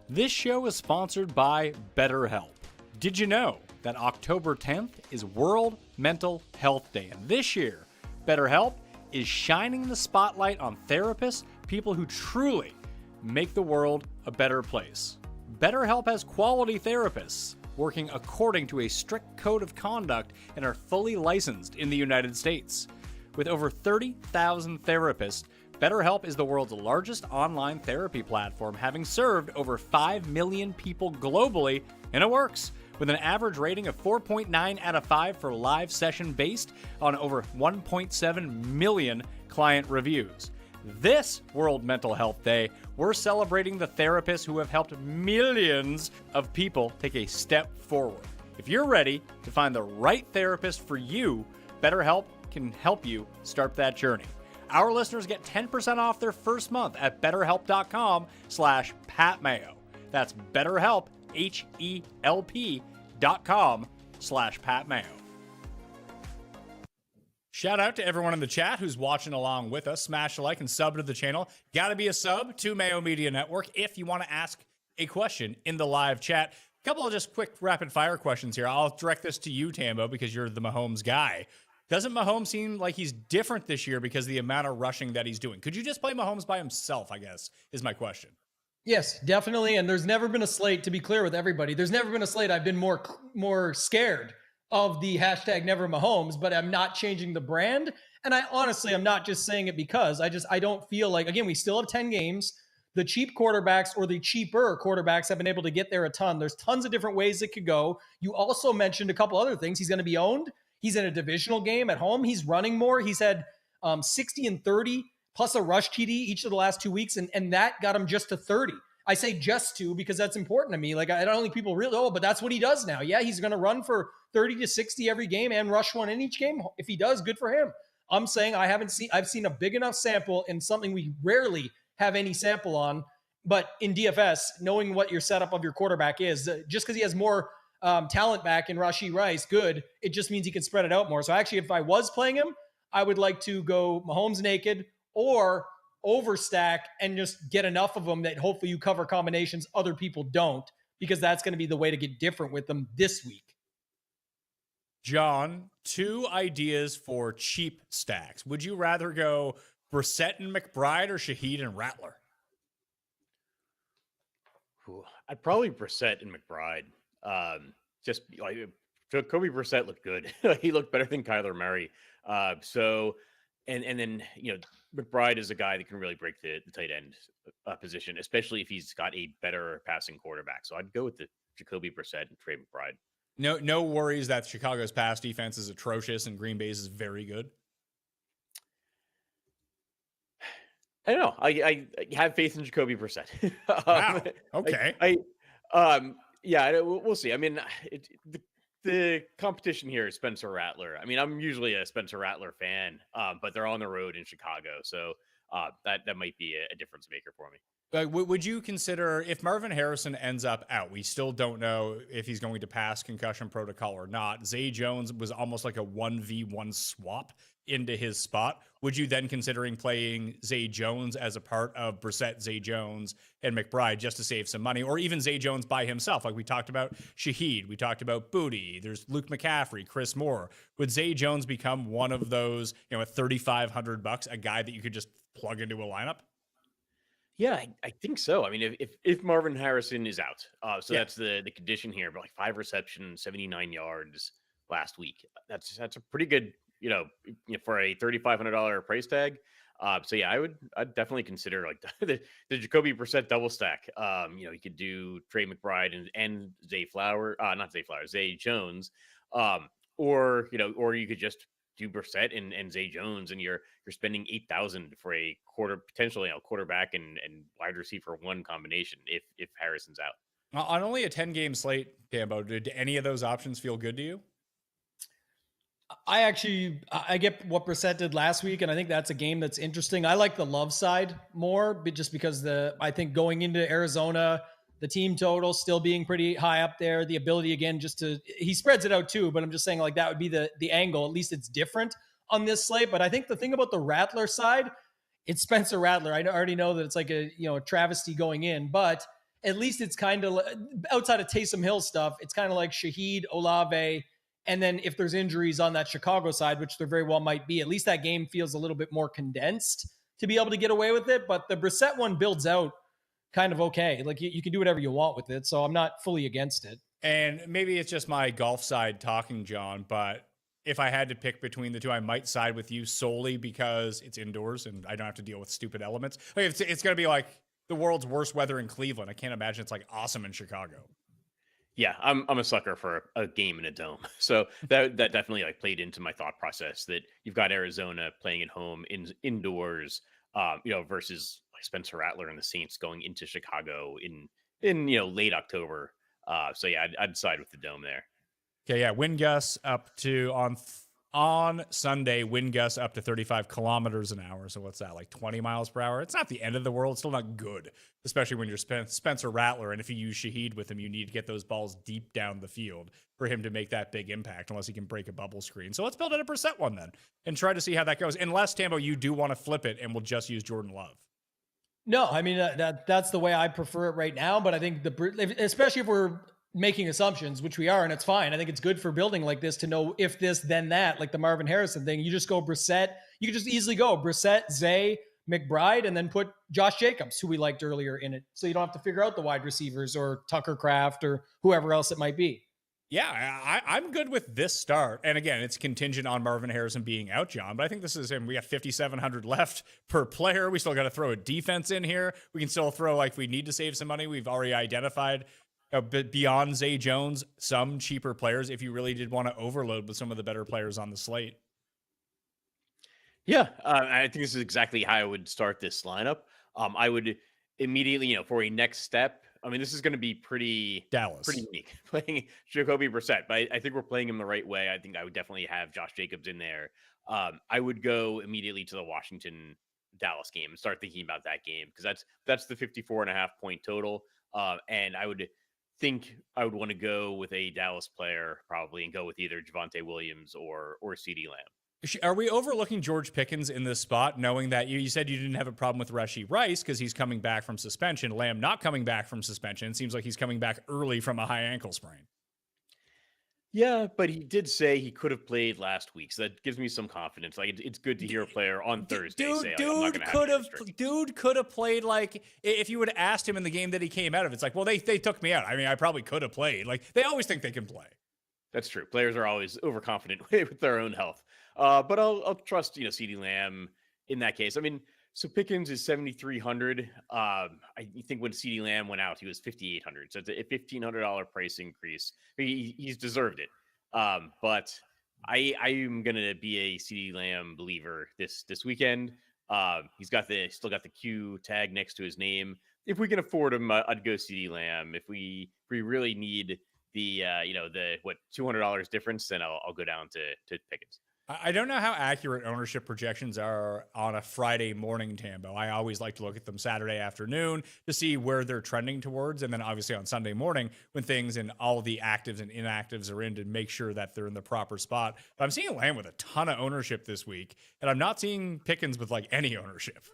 This show is sponsored by BetterHelp. Did you know that October 10th is World Mental Health Day? And this year, BetterHelp is shining the spotlight on therapists, people who truly make the world a better place. BetterHelp has quality therapists working according to a strict code of conduct and are fully licensed in the United States. With over 30,000 therapists, BetterHelp is the world's largest online therapy platform, having served over 5 million people globally, and it works. With an average rating of 4.9 out of 5 for live session based on over 1.7 million client reviews. This World Mental Health Day, we're celebrating the therapists who have helped millions of people take a step forward. If you're ready to find the right therapist for you, BetterHelp can help you start that journey. Our listeners get 10% off their first month at betterhelp.com/PatMayo. That's BetterHelp, HELP.com/PatMayo. Shout out to everyone in the chat who's watching along with us. Smash a like and sub to the channel. Got to be a sub to Mayo Media Network if you want to ask a question in the live chat. A couple of just quick rapid fire questions here. I'll direct this to you, Tambo, because you're the Mahomes guy. Doesn't Mahomes seem like he's different this year because of the amount of rushing that he's doing? Could you just play Mahomes by himself, I guess, is my question. Yes, definitely. And there's never been a slate, to be clear with everybody, there's never been a slate I've been more scared of the hashtag never Mahomes, but I'm not changing the brand. And I'm not just saying it because I don't feel like, again, we still have 10 games. The cheap quarterbacks or the cheaper quarterbacks have been able to get there a ton. There's tons of different ways it could go. You also mentioned a couple other things. He's going to be owned. He's in a divisional game at home. He's running more. He's had 60 and 30 plus a rush TD each of the last 2 weeks. And that got him just to 30. I say just to because that's important to me. Like, I don't think people really, but that's what he does now. Yeah, he's going to run for 30 to 60 every game and rush one in each game. If he does, good for him. I'm saying I've seen a big enough sample in something we rarely have any sample on. But in DFS, knowing what your setup of your quarterback is, just because he has more talent back in Rashee Rice, good. It just means he can spread it out more. So actually, if I was playing him, I would like to go Mahomes naked or overstack and just get enough of them that hopefully you cover combinations other people don't, because that's going to be the way to get different with them this week. John, 2 ideas for cheap stacks. Would you rather go Brissett and McBride or Shaheed and Rattler? I'd probably Brissett and McBride. Just like Jacoby Brissett looked good. He looked better than Kyler Murray. And then, McBride is a guy that can really break the tight end position, especially if he's got a better passing quarterback. So I'd go with the Jacoby Brissett and Trey McBride. No worries that Chicago's pass defense is atrocious and Green Bay's is very good. I don't know. I have faith in Jacoby Brissett. Wow. Okay. We'll see. I mean, the competition here is Spencer Rattler. I mean, I'm usually a Spencer Rattler fan, but they're on the road in Chicago, so that might be a difference maker for me. Would you consider, if Marvin Harrison ends up out, we still don't know if he's going to pass concussion protocol or not. Zay Jones was almost like a 1v1 swap into his spot. Would you then considering playing Zay Jones as a part of Brissett, Zay Jones, and McBride just to save some money, or even Zay Jones by himself? Like we talked about Shaheed, we talked about Booty, there's Luke McCaffrey, Chris Moore. Would Zay Jones become one of those, at $3,500, a guy that you could just plug into a lineup? Yeah, I think so. I mean, if Marvin Harrison is out, that's the condition here, but like 5 receptions, 79 yards last week. That's a pretty good, for a $3,500 price tag. I'd definitely consider like the Jacoby Brissett double stack. You could do Trey McBride and Zay Jones, or you could just do Brissett and Zay Jones, and you're spending $8,000 for a potentially quarterback and wide receiver one combination if Harrison's out. On only a 10-game slate, Tambo, did any of those options feel good to you? I get what Brissett did last week, and I think that's a game that's interesting. I like the love side more, but just because I think going into Arizona, the team total still being pretty high up there, the ability again he spreads it out too, but I'm just saying like that would be the angle. At least it's different on this slate. But I think the thing about the Rattler side, it's Spencer Rattler. I already know that it's like a travesty going in, but at least it's kind of outside of Taysom Hill stuff. It's kind of like Shaheed, Olave, and then if there's injuries on that Chicago side, which there very well might be, at least that game feels a little bit more condensed to be able to get away with it. But the Brissett one builds out kind of okay. Like you can do whatever you want with it. So I'm not fully against it. And maybe it's just my golf side talking, John, but if I had to pick between the two, I might side with you solely because it's indoors and I don't have to deal with stupid elements. Like it's going to be like the world's worst weather in Cleveland. I can't imagine it's like awesome in Chicago. Yeah, I'm a sucker for a game in a dome. So that definitely like played into my thought process that you've got Arizona playing at home indoors. versus like Spencer Rattler and the Saints going into Chicago in late October. So yeah, I'd side with the dome there. Okay, yeah, wind gusts up to on Sunday, wind gusts up to 35 kilometers an hour. So what's that, like 20 miles per hour? It's not the end of the world. It's still not good, especially when you're Spencer Rattler. And if you use Shaheed with him, you need to get those balls deep down the field for him to make that big impact, unless he can break a bubble screen. So let's build in a percent one then and try to see how that goes. Unless, Tambo, you do want to flip it and we'll just use Jordan Love. No, I mean, that's the way I prefer it right now. But I think especially if we're making assumptions, which we are, and it's fine. I think it's good for building like this to know if this, then that, like the Marvin Harrison thing. You just go Brissett. You can just easily go Brissett, Zay, McBride, and then put Josh Jacobs, who we liked earlier, in it. So you don't have to figure out the wide receivers or Tucker Kraft or whoever else it might be. Yeah, I'm good with this start. And again, it's contingent on Marvin Harrison being out, John. But I think this is him. We got 5,700 left per player. We still got to throw a defense in here. We can still throw, like, if we need to save some money, we've already identified beyond Zay Jones, some cheaper players if you really did want to overload with some of the better players on the slate. Yeah, I think this is exactly how I would start this lineup. I would immediately, for a next step. I mean, this is going to be pretty unique playing Jacoby Brissett, but I think we're playing him the right way. I think I would definitely have Josh Jacobs in there. I would go immediately to the Washington Dallas game and start thinking about that game, because that's the 54.5 point total. And I would think I would want to go with a Dallas player probably and go with either Javonte Williams or CeeDee Lamb. Are we overlooking George Pickens in this spot, knowing that you said you didn't have a problem with Rashee Rice because he's coming back from suspension? Lamb not coming back from suspension. It seems like he's coming back early from a high ankle sprain. Yeah, but he did say he could have played last week, so that gives me some confidence. Like, it's good to hear a player on Thursday say, like, dude could have played. Like, if you would have asked him in the game that he came out of, it's like, well, they took me out. I mean, I probably could have played. Like, they always think they can play. That's true. Players are always overconfident with their own health. But I'll trust, CeeDee Lamb in that case. I mean, so Pickens is 7,300. I think when CeeDee Lamb went out, he was 5,800. So it's a $1,500 price increase. He's deserved it. But I am gonna be a CeeDee Lamb believer this weekend. He's still got the Q tag next to his name. If we can afford him, I'd go CeeDee Lamb. If we really need the $200 difference, then I'll go down to Pickens. I don't know how accurate ownership projections are on a Friday morning, Tambo. I always like to look at them Saturday afternoon to see where they're trending towards. And then obviously on Sunday morning when things and all the actives and inactives are in, to make sure that they're in the proper spot. But I'm seeing Lamb with a ton of ownership this week, and I'm not seeing Pickens with like any ownership.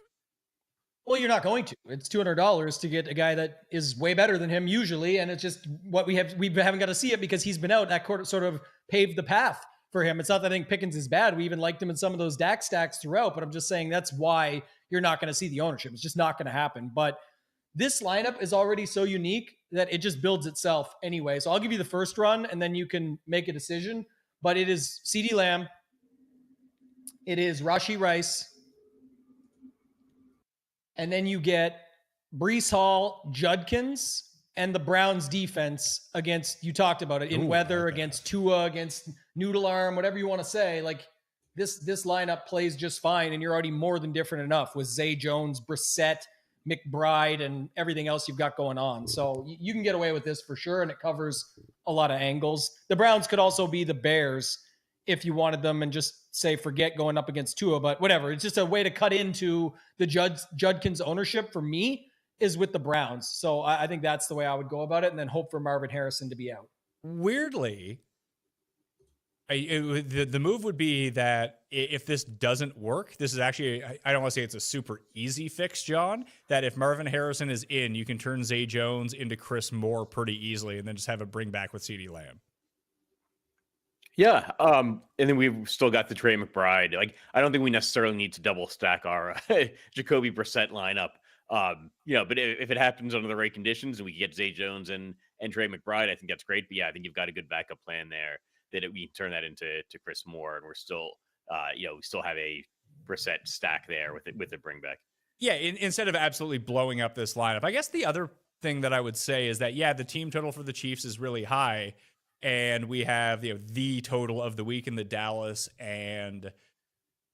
Well, you're not going to. It's $200 to get a guy that is way better than him usually. And it's just what we haven't got to see it because he's been out. That sort of paved the path for him. It's not that I think Pickens is bad. We even liked him in some of those DAX stacks throughout, but I'm just saying that's why you're not going to see the ownership. It's just not going to happen. But this lineup is already so unique that it just builds itself anyway. So I'll give you the first run and then you can make a decision. But it is CeeDee Lamb. It is Rashee Rice. And then you get Breece Hall, Judkins, and the Browns defense against, you talked about it, in weather, against Tua, against Noodle Arm, whatever you want to say. Like, this lineup plays just fine, and you're already more than different enough with Zay Jones, Brissett, McBride, and everything else you've got going on. So you can get away with this for sure, and it covers a lot of angles. The Browns could also be the Bears if you wanted them and just say forget going up against Tua, but whatever. It's just a way to cut into the Judkins ownership for me is with the Browns. So I think that's the way I would go about it, and then hope for Marvin Harrison to be out. Weirdly, the move would be that if this doesn't work, this is actually, I don't want to say it's a super easy fix, John, that if Marvin Harrison is in, you can turn Zay Jones into Chris Moore pretty easily and then just have a bring back with CeeDee Lamb. Yeah. And then we've still got the Trey McBride. Like, I don't think we necessarily need to double stack our Jacoby Brissett lineup. But if it happens under the right conditions and we get Zay Jones and Trey McBride, I think that's great. But yeah, I think you've got a good backup plan there that we can turn that into Chris Moore, and we're still, we still have a Brissett stack there with a bring back. Yeah. Instead of absolutely blowing up this lineup, I guess the other thing that I would say is that, yeah, the team total for the Chiefs is really high. And we have the total of the week in the Dallas and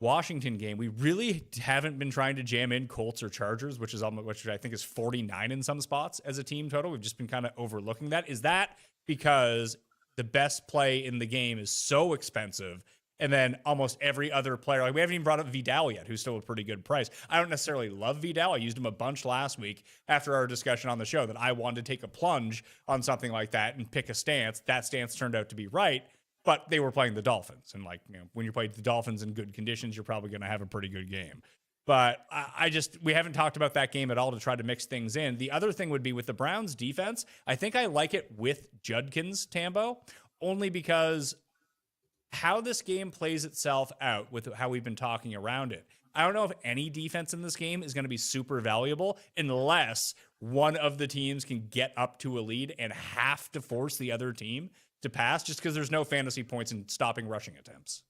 Washington game, we really haven't been trying to jam in Colts or Chargers, which I think is 49 in some spots as a team total. We've just been kind of overlooking that. Is that because the best play in the game is so expensive, and then almost every other player, like we haven't even brought up Vidal yet, who's still a pretty good price. I don't necessarily love Vidal. I used him a bunch last week after our discussion on the show that I wanted to take a plunge on something like that and pick a stance. That stance turned out to be right. But they were playing the Dolphins. And when you play the Dolphins in good conditions, you're probably going to have a pretty good game. But we haven't talked about that game at all to try to mix things in. The other thing would be with the Browns defense. I think I like it with Judkins, Tambo, only because how this game plays itself out with how we've been talking around it. I don't know if any defense in this game is going to be super valuable unless one of the teams can get up to a lead and have to force the other team to pass, just because there's no fantasy points in stopping rushing attempts.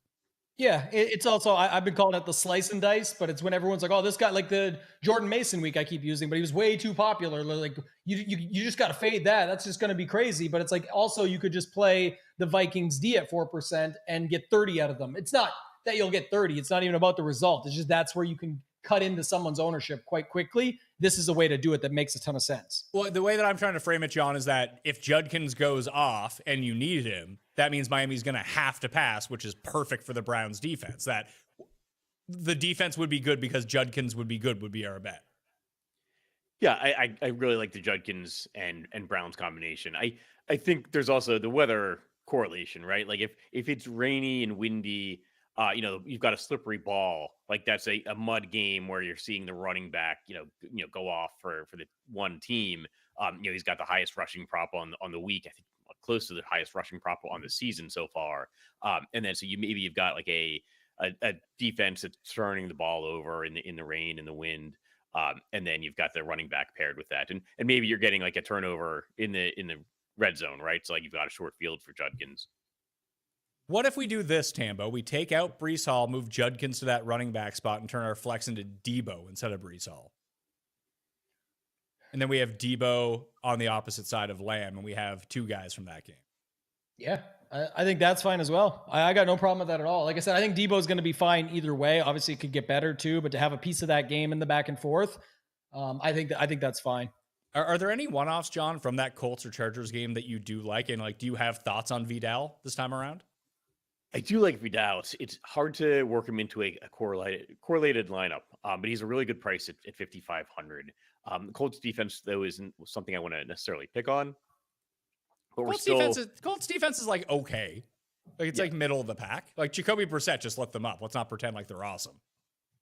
Yeah, it's also, I've been calling it the slice and dice, but it's when everyone's like, oh, this guy, like the Jordan Mason week I keep using, but he was way too popular. Like, you just got to fade that. That's just going to be crazy. But it's like, also, you could just play the Vikings D at 4% and get 30 out of them. It's not that you'll get 30. It's not even about the result. It's just that's where you can cut into someone's ownership quite quickly. This is a way to do it that makes a ton of sense. Well, the way that I'm trying to frame it, John, is that if Judkins goes off and you need him, that means Miami's going to have to pass, which is perfect for the Browns defense. That the defense would be good because Judkins would be good, would be our bet. Yeah, I really like the Judkins and Browns combination. I think there's also the weather correlation, right? Like if it's rainy and windy, you've got a slippery ball. Like that's a mud game where you're seeing the running back, go off for the one team. He's got the highest rushing prop on the week. I think close to the highest rushing prop on the season so far. And then so you've got like a defense that's turning the ball over in the rain and the wind. And then you've got the running back paired with that, and maybe you're getting like a turnover in the red zone, right? So like you've got a short field for Judkins. What if we do this, Tambo? We take out Breece Hall, move Judkins to that running back spot, and turn our flex into Deebo instead of Breece Hall. And then we have Deebo on the opposite side of Lamb, and we have two guys from that game. Yeah, I think that's fine as well. I got no problem with that at all. Like I said, I think Deebo is going to be fine either way. Obviously, it could get better too, but to have a piece of that game in the back and forth, I think that's fine. Are there any one-offs, John, from that Colts or Chargers game that you do like? And do you have thoughts on Vidal this time around? I do like Vidal. It's hard to work him into a correlated lineup, but he's a really good price at 5,500. The Colts defense, though, isn't something I want to necessarily pick on. But Colts defense is like okay. Like it's like middle of the pack. Like Jacoby Brissett, just let them up. Let's not pretend like they're awesome.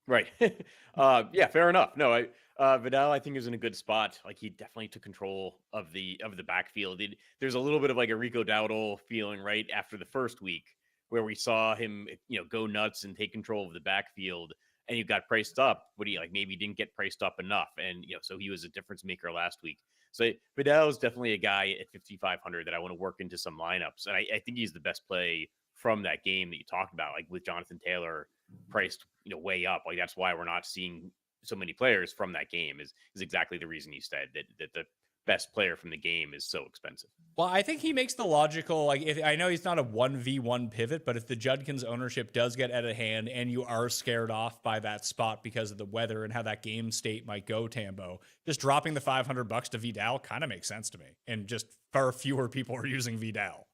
Right. Fair enough. No, Vidal, I think, is in a good spot. Like he definitely took control of the backfield. There's a little bit of like a Rico Dowdle feeling right after the first week, where we saw him, go nuts and take control of the backfield, and you got priced up, but he maybe didn't get priced up enough. And, so he was a difference maker last week. So Vidal is definitely a guy at 5,500 that I want to work into some lineups. And I think he's the best play from that game that you talked about, like with Jonathan Taylor priced, way up. Like that's why we're not seeing so many players from that game is exactly the reason you said that the best player from the game is so expensive. Well, I think he makes the logical, I know he's not a 1v1 pivot, but if the Judkins ownership does get out of hand and you are scared off by that spot because of the weather and how that game state might go, Tambo, just dropping the $500 to Vidal kind of makes sense to me. And just far fewer people are using Vidal.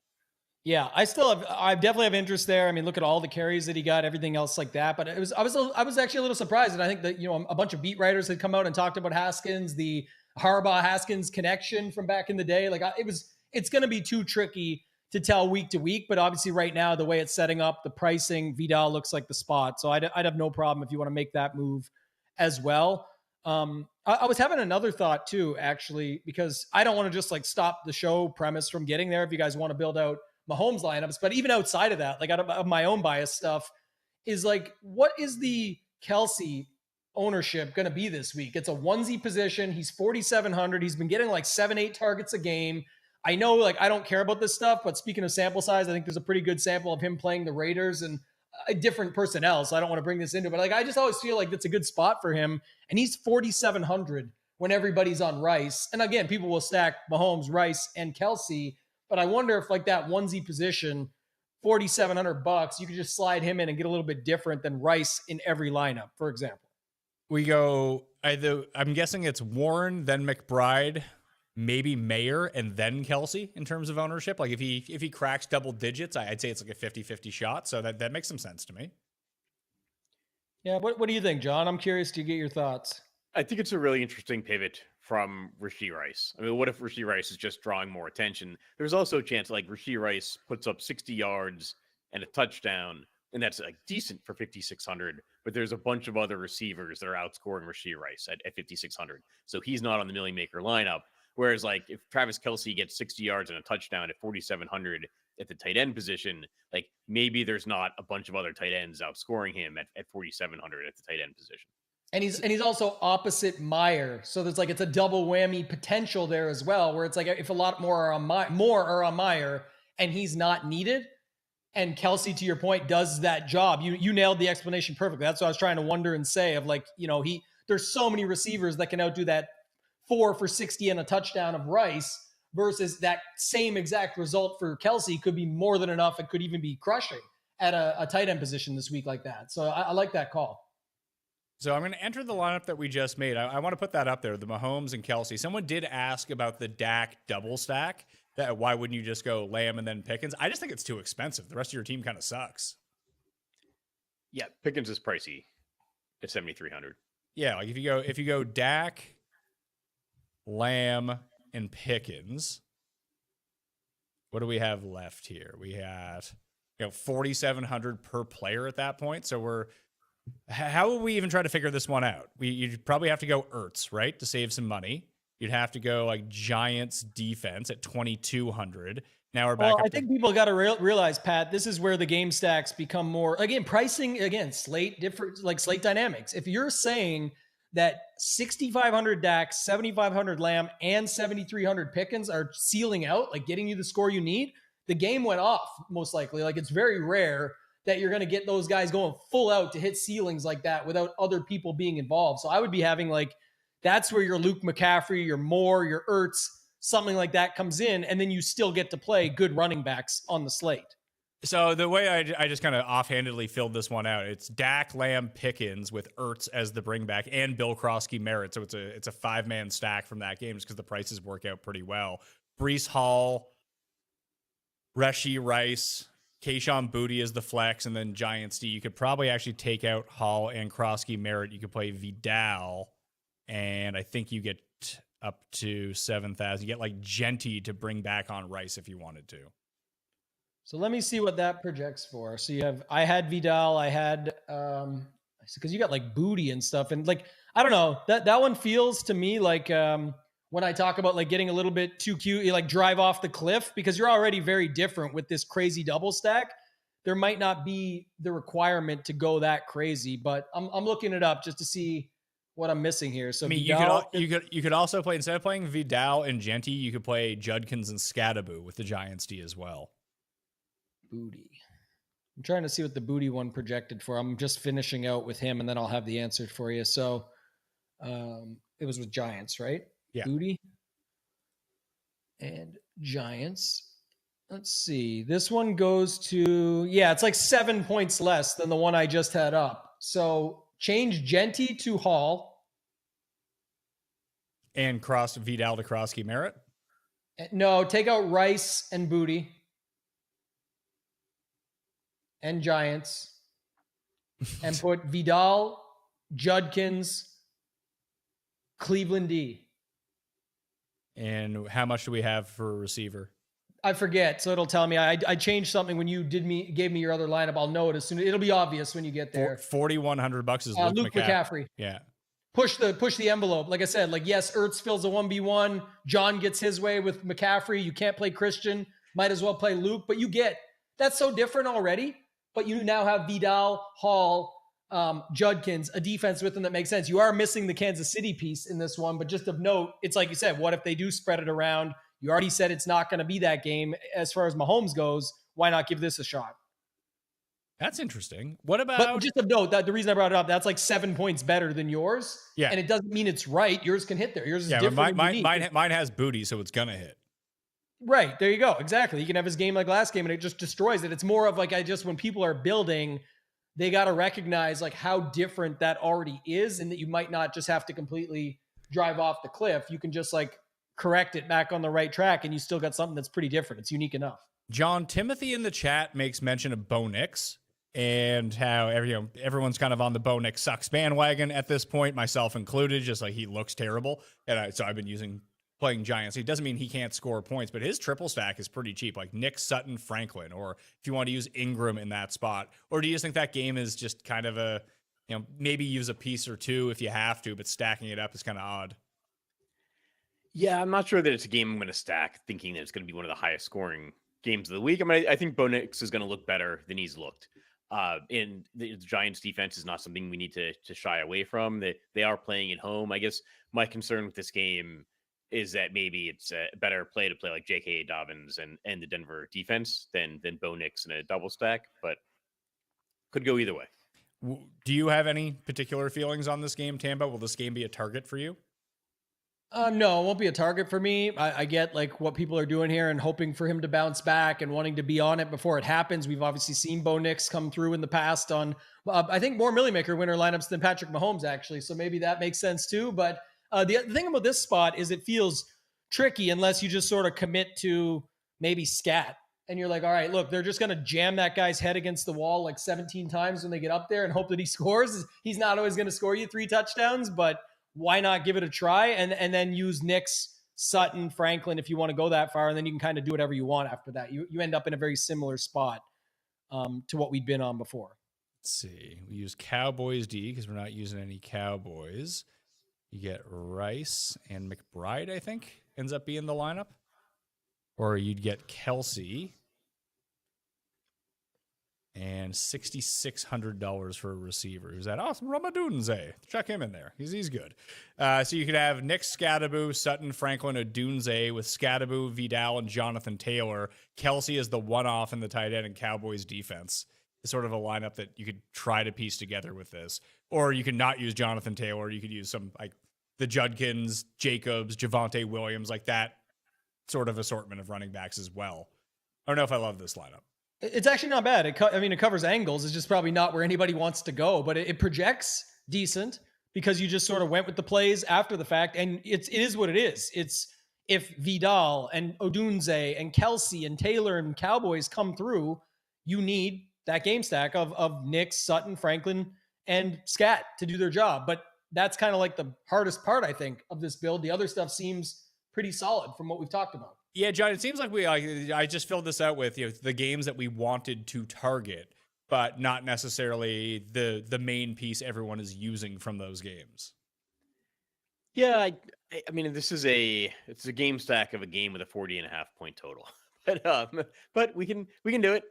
Yeah, I definitely have interest there. I mean, look at all the carries that he got, everything else like that. But I was actually a little surprised. And I think that, a bunch of beat writers had come out and talked about Haskins, the Harbaugh Haskins connection from back in the day. It's going to be too tricky to tell week to week, but obviously right now, the way it's setting up, the pricing, Vidal looks like the spot. So I'd have no problem if you want to make that move as well. I was having another thought too, actually, because I don't want to just stop the show premise from getting there. If you guys want to build out Mahomes lineups, but even outside of that, out of my own bias stuff is what is the Kelsey ownership going to be this week? It's a onesie position. He's 4,700. He's been getting 7-8 targets a game. I know I don't care about this stuff, but speaking of sample size, I think there's a pretty good sample of him playing the Raiders and different personnel. So I don't want to bring this into, but I just always feel like that's a good spot for him. And he's 4,700 when everybody's on Rice. And again, people will stack Mahomes, Rice, and Kelsey, but I wonder if that onesie position $4,700, you could just slide him in and get a little bit different than Rice in every lineup, for example. We go either, I'm guessing it's Warren, then McBride, maybe Mayer, and then Kelsey in terms of ownership. Like if he cracks double digits, I'd say it's like a 50-50 shot. So that makes some sense to me. Yeah, what do you think, John? I'm curious to get your thoughts. I think it's a really interesting pivot from Rashee Rice. I mean, what if Rashee Rice is just drawing more attention? There's also a chance like Rashee Rice puts up 60 yards and a touchdown, and that's like decent for 5,600. But there's a bunch of other receivers that are outscoring Rashee Rice at 5,600. So he's not on the Million Maker lineup. Whereas like if Travis Kelce gets 60 yards and a touchdown at 4,700 at the tight end position, like maybe there's not a bunch of other tight ends outscoring him at 4,700 at the tight end position. And he's also opposite Meyer. So there's like, it's a double whammy potential there as well, where it's like, if a lot more are on Meyer and he's not needed, and Kelsey, to your point, does that job. You nailed the explanation perfectly. That's what I was trying to wonder and say of like, there's so many receivers that can outdo that 4 for 60 and a touchdown of Rice versus that same exact result for Kelsey could be more than enough. It could even be crushing at a tight end position this week like that. So I like that call. So I'm going to enter the lineup that we just made. I want to put that up there, the Mahomes and Kelsey. Someone did ask about the Dak double stack. That why wouldn't you just go Lamb and then Pickens? I just think it's too expensive. The rest of your team kind of sucks. Yeah, Pickens is pricey at 7,300. Yeah, like if you go Dak, Lamb, and Pickens, what do we have left here? We have 4,700 per player at that point. So how would we even try to figure this one out? You'd probably have to go Ertz, right, to save some money. You'd have to go like Giants defense at 2,200. Now we're back. I think people got to realize, Pat, this is where the game stacks become more, again, pricing, again, slate dynamics. If you're saying that 6,500 Dak, 7,500 Lamb, and 7,300 Pickens are sealing out, like getting you the score you need, the game went off most likely. Like it's very rare that you're going to get those guys going full out to hit ceilings like that without other people being involved. So I would be having like, that's where your Luke McCaffrey, your Moore, your Ertz, something like that comes in, and then you still get to play good running backs on the slate. So the way I just kind of offhandedly filled this one out, it's Dak, Lamb, Pickens with Ertz as the bring back and Bill Krosky Merritt. So it's a 5-man stack from that game just because the prices work out pretty well. Breece Hall, Rashee Rice, Keyshawn Boutte is the flex, and then Giants D. You could probably actually take out Hall and Krosky Merritt. You could play Vidal, and I think you get up to 7,000. You get like Genty to bring back on Rice if you wanted to. So let me see what that projects for. So I had Vidal, I had, because you got like Booty and stuff. And like, I don't know, that one feels to me like when I talk about like getting a little bit too cute, you like drive off the cliff because you're already very different with this crazy double stack. There might not be the requirement to go that crazy, but I'm looking it up just to see what I'm missing here. So I mean, Vidal, you could also play, instead of playing Vidal and Genty, you could play Judkins and Scadaboo with the Giants D as well. Booty. I'm trying to see what the Booty one projected for. I'm just finishing out with him, and then I'll have the answer for you. So it was with Giants, right? Yeah. Booty and Giants. Let's see. This one goes to, it's like 7 points less than the one I just had up. So change Genty to Hall. And cross Vidal to Krosky Merritt? No, take out Rice and Booty. And Giants, and put Vidal, Judkins, Cleveland D. And how much do we have for a receiver? I forget, so it'll tell me. I changed something when you gave me your other lineup. I'll know it as soon. It'll be obvious when you get there. $4,100 is Luke McCaffrey. Yeah. Push the envelope. Like I said, like yes, Ertz fills a 1v1. John gets his way with McCaffrey. You can't play Christian. Might as well play Luke. But that's so different already. But you now have Vidal, Hall, Judkins, a defense with them that makes sense. You are missing the Kansas City piece in this one, but just of note, it's like you said, what if they do spread it around? You already said it's not going to be that game. As far as Mahomes goes, why not give this a shot? That's interesting. What about... But just of note, that the reason I brought it up, that's like 7 points better than yours. Yeah. And it doesn't mean it's right. Yours can hit there. Yours is different. Mine has Booty, so it's going to hit. Right. There you go. Exactly. He can have his game like last game and it just destroys it. It's more of like, when people are building, they got to recognize like how different that already is, and that you might not just have to completely drive off the cliff. You can just like correct it back on the right track, and you still got something that's pretty different. It's unique enough. John, Timothy in the chat makes mention of Bo Nix and how everyone's kind of on the Bo Nix sucks bandwagon at this point, myself included, just like he looks terrible. And so I've been playing Giants. It doesn't mean he can't score points, but his triple stack is pretty cheap, like Nick, Sutton, Franklin, or if you want to use Ingram in that spot. Or do you just think that game is just kind of a, maybe use a piece or two if you have to, but stacking it up is kind of odd? Yeah, I'm not sure that it's a game I'm going to stack thinking that it's going to be one of the highest scoring games of the week. I mean, I think Bo Nix is going to look better than he's looked. And the Giants defense is not something we need to shy away from. They are playing at home. I guess my concern with this game is that maybe it's a better play to play like J.K. Dobbins and the Denver defense than Bo Nix in a double stack, but could go either way. Do you have any particular feelings on this game, Tambo? Will this game be a target for you? No, it won't be a target for me. I get like what people are doing here and hoping for him to bounce back and wanting to be on it before it happens. We've obviously seen Bo Nix come through in the past on, I think, more Millie Maker winner lineups than Patrick Mahomes, actually. So maybe that makes sense too. But the thing about this spot is it feels tricky unless you just sort of commit to maybe scat. And you're like, all right, look, they're just going to jam that guy's head against the wall like 17 times when they get up there and hope that he scores. He's not always going to score you 3 touchdowns, but why not give it a try and then use Nix, Sutton, Franklin if you want to go that far, and then you can kind of do whatever you want after that. You end up in a very similar spot to what we'd been on before. Let's see. We use Cowboys D because we're not using any Cowboys. You get Rice and McBride, I think, ends up being the lineup. Or you'd get Kelsey and $6,600 for a receiver. Who's that? Awesome. Ramadunze. Chuck him in there. He's good. So you could have Nick Scadaboo, Sutton, Franklin, Odunze with Scadaboo, Vidal, and Jonathan Taylor. Kelsey is the one-off in the tight end and Cowboys defense. It's sort of a lineup that you could try to piece together with this. Or you could not use Jonathan Taylor. You could use some like the Judkins, Jacobs, Javonte Williams, like that sort of assortment of running backs as well. I don't know if I love this lineup. It's actually not bad. It covers angles. It's just probably not where anybody wants to go, but it projects decent because you just sort of went with the plays after the fact. And it is what it is. It's if Vidal and Odunze and Kelsey and Taylor and Cowboys come through, you need that game stack of Nick, Sutton, Franklin, and Scat to do their job. But that's kind of like the hardest part, I think, of this build. The other stuff seems pretty solid from what we've talked about. Yeah, John, it seems like I just filled this out with the games that we wanted to target, but not necessarily the main piece everyone is using from those games. Yeah, I mean, it's a game stack of a game with a 40.5 point total. But we can do it.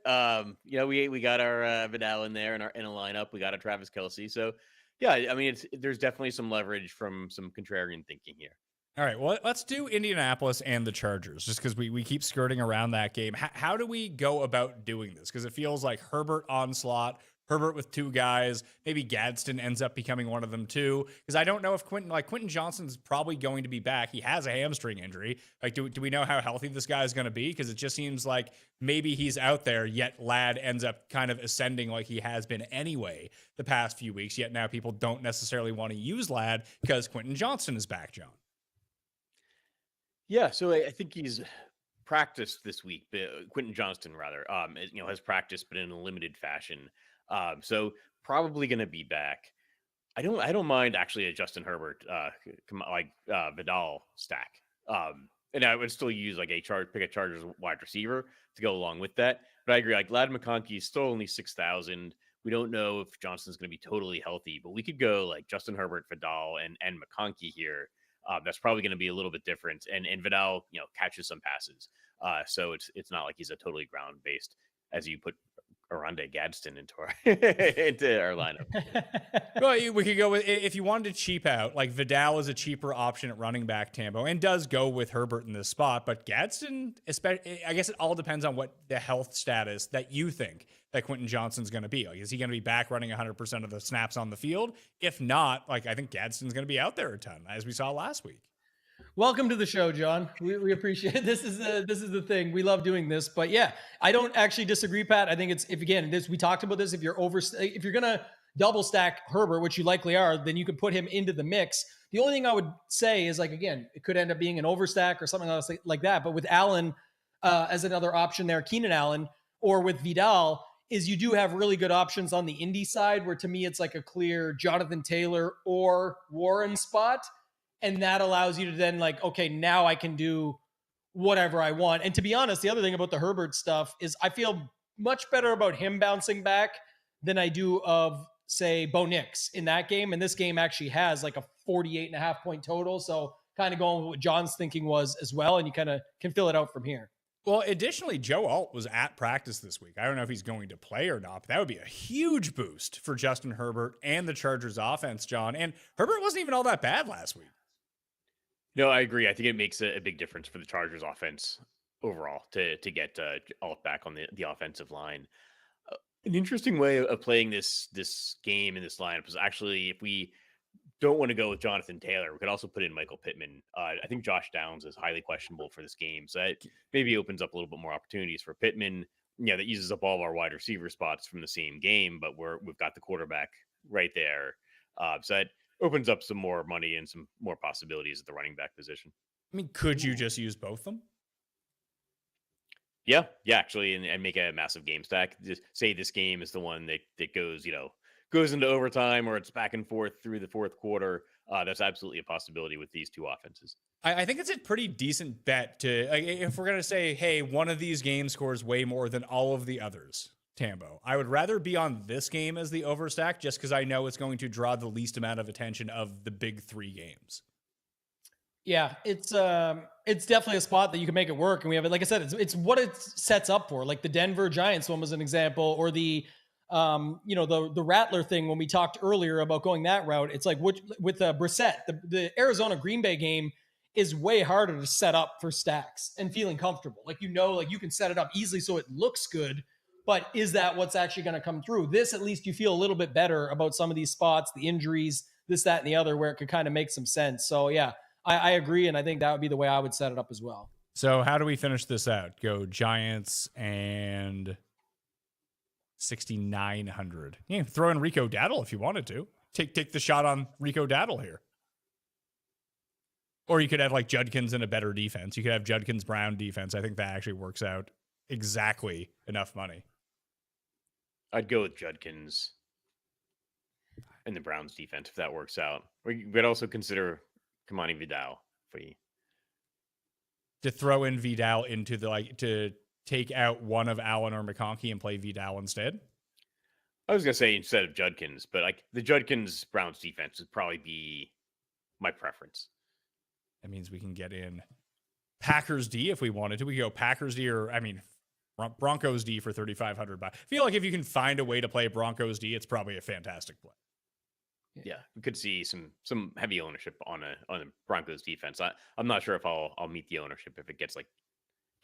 We got our Vidal in there in a lineup. We got a Travis Kelce. So yeah, I mean, there's definitely some leverage from some contrarian thinking here. All right, well, let's do Indianapolis and the Chargers, just because we keep skirting around that game. How do we go about doing this? Because it feels like Herbert onslaught, Herbert with 2 guys, maybe Gadsden ends up becoming one of them too. Because I don't know if Quentin Johnston's probably going to be back. He has a hamstring injury. Like, do we know how healthy this guy is going to be? Because it just seems like maybe he's out there, yet Ladd ends up kind of ascending like he has been anyway the past few weeks. Yet now people don't necessarily want to use Ladd because Quentin Johnston is back, John. Yeah, so I think he's practiced this week. Quentin Johnston, rather, has practiced, but in a limited fashion. So probably going to be back. I don't mind actually a Justin Herbert, Vidal stack. And I would still use like pick a Chargers wide receiver to go along with that. But I agree, like Ladd McConkey is still only 6,000. We don't know if Johnston's going to be totally healthy, but we could go like Justin Herbert, Vidal, and McConkey here. That's probably going to be a little bit different. And Vidal, catches some passes. So it's not like he's a totally ground based, as you put Oronde Gadsden into our lineup. Well, we could go with, if you wanted to cheap out, like Vidal is a cheaper option at running back, Tambo, and does go with Herbert in this spot. But Gadsden, especially, I guess it all depends on what the health status that you think that Quentin Johnston's going to be. Like, is he going to be back running 100% of the snaps on the field? If not, like, I think Gadsden's going to be out there a ton, as we saw last week. Welcome to the show, John. We appreciate it. This is the thing. We love doing this, but yeah, I don't actually disagree, Pat. I think it's, if again, this, we talked about this, if you're going to double stack Herbert, which you likely are, then you can put him into the mix. The only thing I would say is, like, again, it could end up being an overstack or something else like that. But with Allen as another option there, Keenan Allen, or with Vidal, is you do have really good options on the Indy side, where to me it's like a clear Jonathan Taylor or Warren spot. And that allows you to then, like, okay, now I can do whatever I want. And to be honest, the other thing about the Herbert stuff is I feel much better about him bouncing back than I do of, say, Bo Nix in that game. And this game actually has like a 48.5 point total. So kind of going with what John's thinking was as well. And you kind of can fill it out from here. Well, additionally, Joe Alt was at practice this week. I don't know if he's going to play or not, but that would be a huge boost for Justin Herbert and the Chargers offense, John. And Herbert wasn't even all that bad last week. No, I agree. I think it makes a big difference for the Chargers offense overall to get Alt back on the offensive line. An interesting way of playing this game in this lineup is actually, if we don't want to go with Jonathan Taylor, we could also put in Michael Pittman. I think Josh Downs is highly questionable for this game, so that maybe opens up a little bit more opportunities for Pittman. Yeah, that uses up all of our wide receiver spots from the same game, but we've got the quarterback right there. So that opens up some more money and some more possibilities at the running back position. I mean, could you just use both of them? Yeah, actually, and make a massive game stack. Just say this game is the one that goes into overtime, or it's back and forth through the fourth quarter. That's absolutely a possibility with these two offenses. I think it's a pretty decent bet to, like, if we're going to say, hey, one of these games scores way more than all of the others, Tambo, I would rather be on this game as the overstack, just because I know it's going to draw the least amount of attention of the big three games. Yeah, it's definitely a spot that you can make it work. And we have it, like I said, it's what it sets up for. Like the Denver Giants one was an example, or the the Rattler thing when we talked earlier about going that route. It's like with Brissett, the Arizona Green Bay game is way harder to set up for stacks and feeling comfortable. Like, like you can set it up easily so it looks good, but is that what's actually going to come through? This, at least you feel a little bit better about some of these spots, the injuries, this, that, and the other, where it could kind of make some sense. So yeah, I agree. And I think that would be the way I would set it up as well. So how do we finish this out? Go Giants and 6,900. Yeah, throw in Rico Daddle if you wanted to. Take the shot on Rico Daddle here. Or you could have like Judkins in a better defense. You could have Judkins Brown defense. I think that actually works out exactly enough money. I'd go with Judkins and the Browns defense if that works out. We could also consider Kamani Vidal for you. To throw in Vidal into to take out one of Allen or McConkey and play Vidal instead? I was going to say instead of Judkins, but like the Judkins Browns defense would probably be my preference. That means we can get in Packers D if we wanted to. We go Packers D, or Broncos D for 3,500. I feel like if you can find a way to play Broncos D, it's probably a fantastic play. Yeah, we could see some heavy ownership on a Broncos defense. I'm not sure if I'll meet the ownership if it gets like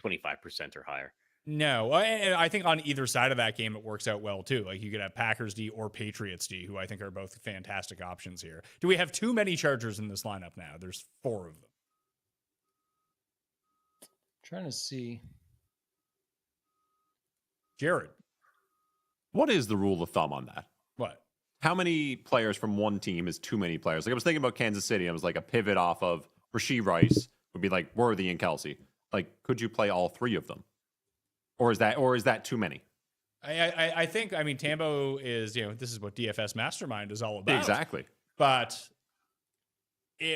25% or higher. No, and I think on either side of that game, it works out well too. Like you could have Packers D or Patriots D, who I think are both fantastic options here. Do we have too many Chargers in this lineup now? There's 4 of them. Trying to see. Jared. What is the rule of thumb on that? What? How many players from one team is too many players? Like I was thinking about Kansas City. I was like a pivot off of Rashee Rice would be like Worthy and Kelsey. Like, could you play all 3 of them? Or is that too many? I think, Tambo is, this is what DFS Mastermind is all about. Exactly. But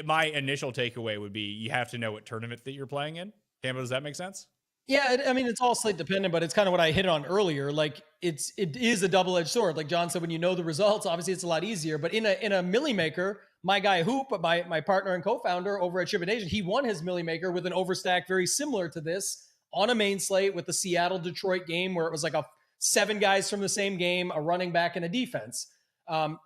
my initial takeaway would be you have to know what tournament that you're playing in. Tambo, does that make sense? Yeah, it's all slate dependent, but it's kind of what I hit on earlier. Like it is a double-edged sword. Like John said, when you know the results, obviously it's a lot easier. But in a Millie Maker, my guy Hoop, my partner and co-founder over at Chip and Nation, he won his Millie Maker with an overstack very similar to this on a main slate with the Seattle-Detroit game where it was like 7 guys from the same game, a running back and a defense.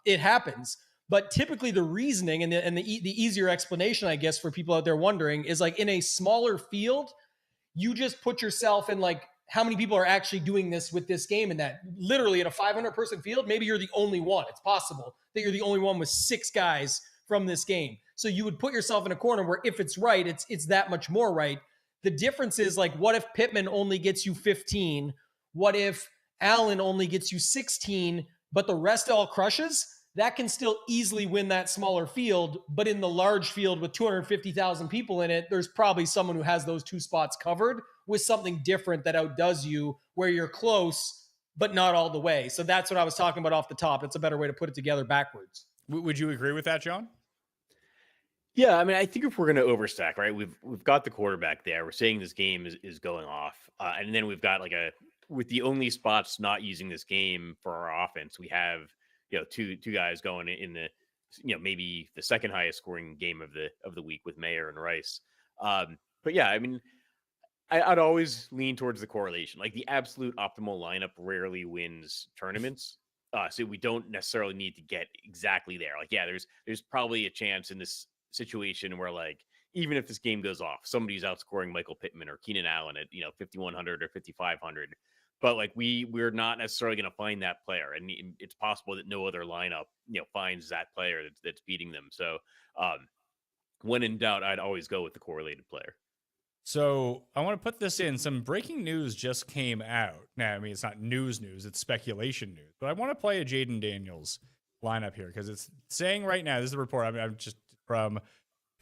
It happens. But typically the reasoning and the easier explanation, I guess, for people out there wondering is like in a smaller field, you just put yourself in like how many people are actually doing this with this game, and that literally in a 500-person field, maybe you're the only one. It's possible that you're the only one with 6 guys from this game. So you would put yourself in a corner where if it's right, it's that much more right. The difference is like, what if Pittman only gets you 15? What if Allen only gets you 16, but the rest all crushes? That can still easily win that smaller field. But in the large field with 250,000 people in it, there's probably someone who has those two spots covered with something different that outdoes you, where you're close, but not all the way. So that's what I was talking about off the top. It's a better way to put it together backwards. Would you agree with that, John? Yeah, I mean, I think if we're going to overstack, right, we've got the quarterback there. We're saying this game is going off, and then we've got like with the only spots not using this game for our offense, we have two guys going in the maybe the second highest scoring game of the week with Mayer and Rice. But yeah, I mean, I'd always lean towards the correlation. Like the absolute optimal lineup rarely wins tournaments. So we don't necessarily need to get exactly there. Like, yeah, there's probably a chance in this situation where, like, even if this game goes off, somebody's outscoring Michael Pittman or Keenan Allen at 5,100 or 5,500. But like we're not necessarily going to find that player, and it's possible that no other lineup finds that player that's beating them. So when in doubt, I'd always go with the correlated player. So I want to put this in. Some breaking news just came out. Now, I mean, it's not news, it's speculation news. But I want to play a Jaden Daniels lineup here because it's saying right now, this is a report I'm just from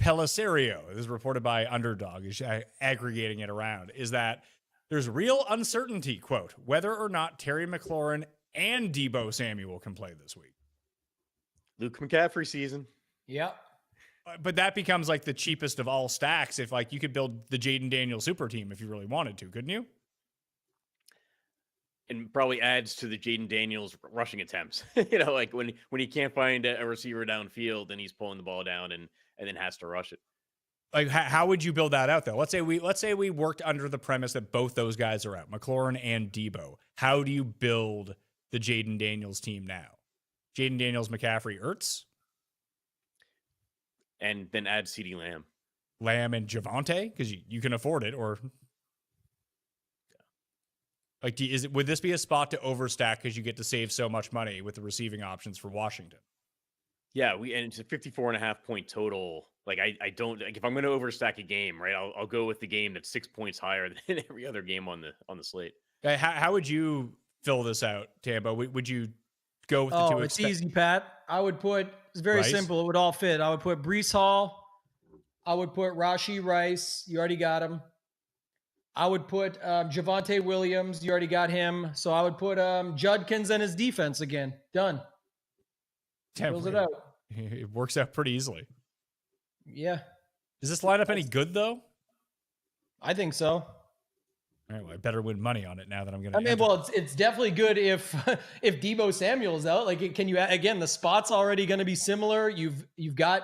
Pellisario. This is reported by Underdog, is aggregating it around, is that there's real uncertainty, quote, whether or not Terry McLaurin and Deebo Samuel can play this week. Luke McCaffrey season. Yep. But that becomes like the cheapest of all stacks if like you could build the Jaden Daniels super team if you really wanted to, couldn't you? And probably adds to the Jaden Daniels rushing attempts. Like when he can't find a receiver downfield and he's pulling the ball down and then has to rush it. Like how would you build that out though? Let's say we worked under the premise that both those guys are out, McLaurin and Deebo. How do you build the Jaden Daniels team now? Jaden Daniels, McCaffrey, Ertz? And then add CeeDee Lamb. Lamb and Javonte, because you can afford it, or like would this be a spot to overstack because you get to save so much money with the receiving options for Washington? Yeah, and it's a 54.5 point total. Like I don't like if I'm going to overstack a game, right? I'll go with the game that's 6 points higher than every other game on the slate. How would you fill this out, Tambo? Would you go with the two? It's easy, Pat. I would put, it's very Rice? simple. It would all fit. I would put Breece Hall. I would put Rashee Rice. You already got him. I would put Javonte Williams. You already got him. So I would put Judkins and his defense again. Done. Fills it out. It works out pretty easily. Yeah. Is this lineup any good though? I think so. All right, well, I better win money on it now that I'm going to. I mean, well, it's definitely good if Deebo Samuel's out. Like, can you again? The spot's already going to be similar. You've got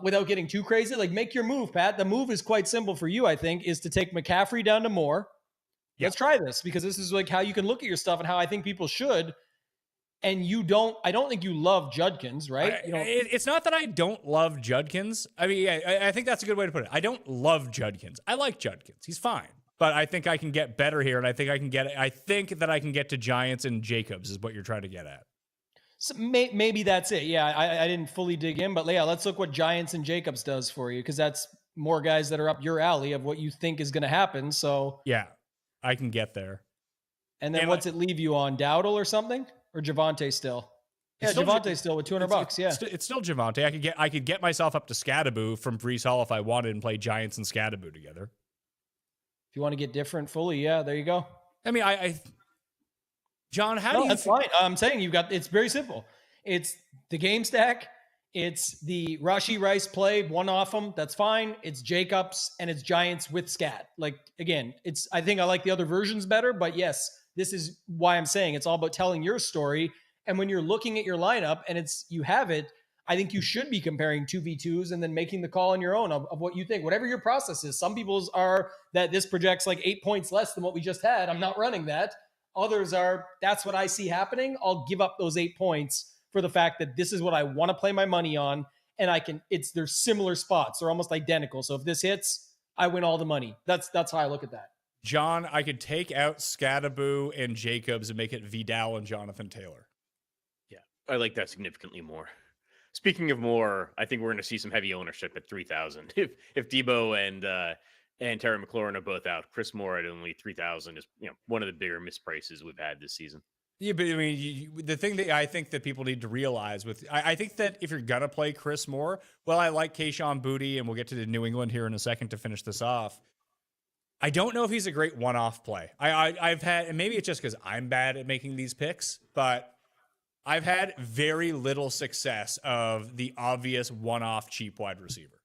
without getting too crazy. Like, make your move, Pat. The move is quite simple for you. I think is to take McCaffrey down to Moore. Yep. Let's try this because this is like how you can look at your stuff and how I think people should. And I don't think you love Judkins, right? It's not that I don't love Judkins. I mean, I think that's a good way to put it. I don't love Judkins. I like Judkins. He's fine. But I think I can get better here, and I think that I can get to Giants and Jacobs is what you're trying to get at. So maybe that's it. Yeah, I didn't fully dig in, but yeah, let's look what Giants and Jacobs does for you because that's more guys that are up your alley of what you think is going to happen. So yeah, I can get there. And then what's it leave you on? Dowdle or something? Or Javonte still? Yeah, Javonte still with $200. Yeah, it's still Javonte. I could get myself up to Scadaboo from Breece Hall if I wanted and play Giants and Scadaboo together. If you want to get different fully, yeah, there you go. I mean, John, how do you? That's fine. I'm saying it's very simple. It's the game stack. It's the Rashee Rice play, one off them. That's fine. It's Jacobs and it's Giants with Scat. Like, again, I think I like the other versions better, but yes, this is why I'm saying it's all about telling your story. And when you're looking at your lineup and you have it, I think you should be comparing 2v2s and then making the call on your own of what you think, whatever your process is. Some people's are that this projects like 8 points less than what we just had. I'm not running that. Others are, that's what I see happening. I'll give up those 8 points for the fact that this is what I want to play my money on. And they're similar spots. They're almost identical. So if this hits, I win all the money. That's how I look at that. John, I could take out Scadaboo and Jacobs and make it Vidal and Jonathan Taylor. Yeah, I like that significantly more. speaking of more, I think we're going to see some heavy ownership at 3,000. If Deebo and Terry McLaurin are both out, Chris Moore at only 3,000 is one of the bigger misprices we've had this season. Yeah, but I mean, the thing that I think that people need to realize I think that if you're gonna play Chris Moore, well, I like Kayshon Boutte, and we'll get to the New England here in a second to finish this off. I don't know if he's a great one-off play. I've had, and maybe it's just because I'm bad at making these picks, but I've had very little success of the obvious one-off cheap wide receiver.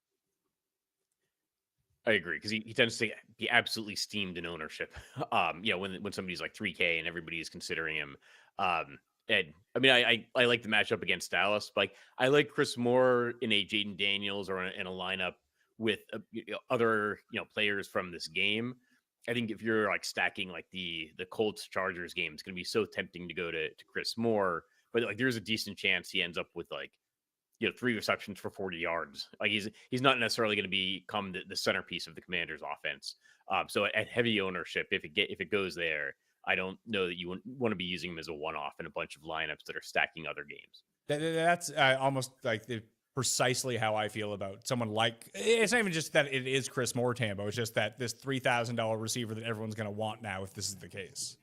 I agree, because he tends to be absolutely steamed in ownership. When somebody's like 3K and everybody is considering him. And I mean, I like the matchup against Dallas. But I like Chris Moore in a Jaden Daniels or in a lineup with other players from this game. I think if you're like stacking like the Colts Chargers game, it's going to be so tempting to go to Chris Moore. But like there's a decent chance he ends up with like 3 receptions for 40 yards. Like he's not necessarily going to become the centerpiece of the Commanders' offense. So at heavy ownership, if it goes there, I don't know that you want to be using him as a one-off in a bunch of lineups that are stacking other games. That's almost like precisely how I feel about someone like. It's not even just that it is Chris Moore, Tambo. It's just that this $3,000 receiver that everyone's going to want now, if this is the case.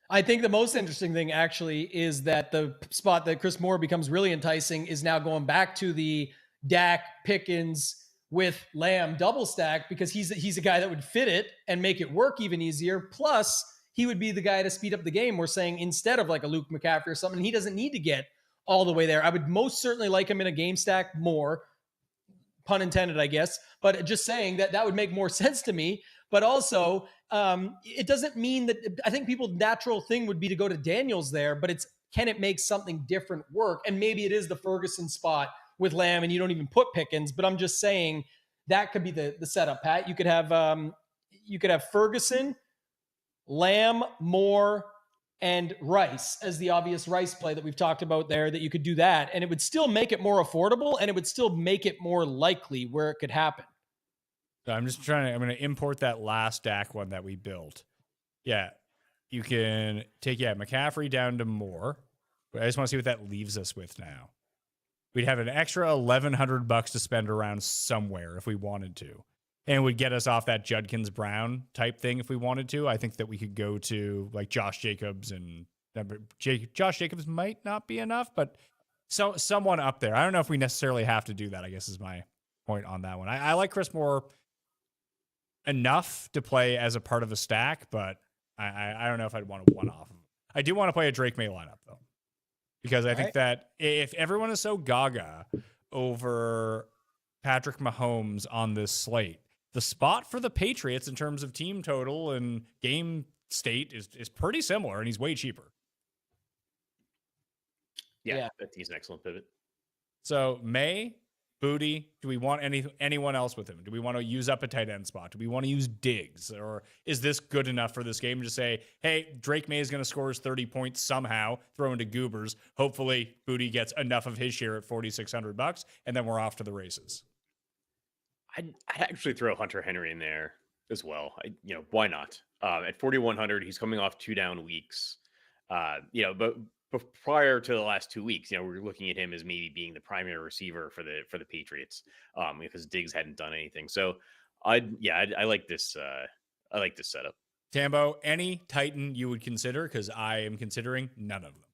I think the most interesting thing actually is that the spot that Chris Moore becomes really enticing is now going back to the Dak Pickens with Lamb double stack, because he's a guy that would fit it and make it work even easier. Plus, he would be the guy to speed up the game. We're saying instead of like a Luke McCaffrey or something, he doesn't need to get all the way there. I would most certainly like him in a game stack more, pun intended, I guess, but just saying that would make more sense to me. But also, it doesn't mean that I think people's natural thing would be to go to Daniels there, but can it make something different work? And maybe it is the Ferguson spot with Lamb and you don't even put Pickens, but I'm just saying that could be the setup, Pat. You could have Ferguson, Lamb, Moore, and Rice as the obvious Rice play that we've talked about there, that you could do that. And it would still make it more affordable, and it would still make it more likely where it could happen. So I'm going to import that last Dak one that we built. Yeah. You can take, McCaffrey down to Moore. But I just want to see what that leaves us with now. We'd have an extra $1,100 to spend around somewhere if we wanted to. And it would get us off that Judkins Brown type thing if we wanted to. I think that we could go to like Josh Jacobs, and Josh Jacobs might not be enough, but someone up there. I don't know if we necessarily have to do that, I guess is my point on that one. I like Chris Moore enough to play as a part of a stack, but I don't know if I'd want to one off him. I do want to play a Drake May lineup though, because I think that if everyone is so gaga over Patrick Mahomes on this slate, the spot for the Patriots in terms of team total and game state is pretty similar, and he's way cheaper. Yeah. He's an excellent pivot. So May, Boutte, do we want anyone else with him? Do we want to use up a tight end spot? Do we want to use Diggs? Or is this good enough for this game to say, hey, Drake May is going to score his 30 points somehow, throw into goobers. Hopefully Boutte gets enough of his share at $4,600, and then we're off to the races. I'd actually throw Hunter Henry in there as well. Why not? At 4,100, he's coming off 2 down weeks. But prior to the last 2 weeks, we were looking at him as maybe being the primary receiver for the Patriots, because Diggs hadn't done anything. So I like this. I like this setup. Tambo, any Titan you would consider? Because I am considering none of them.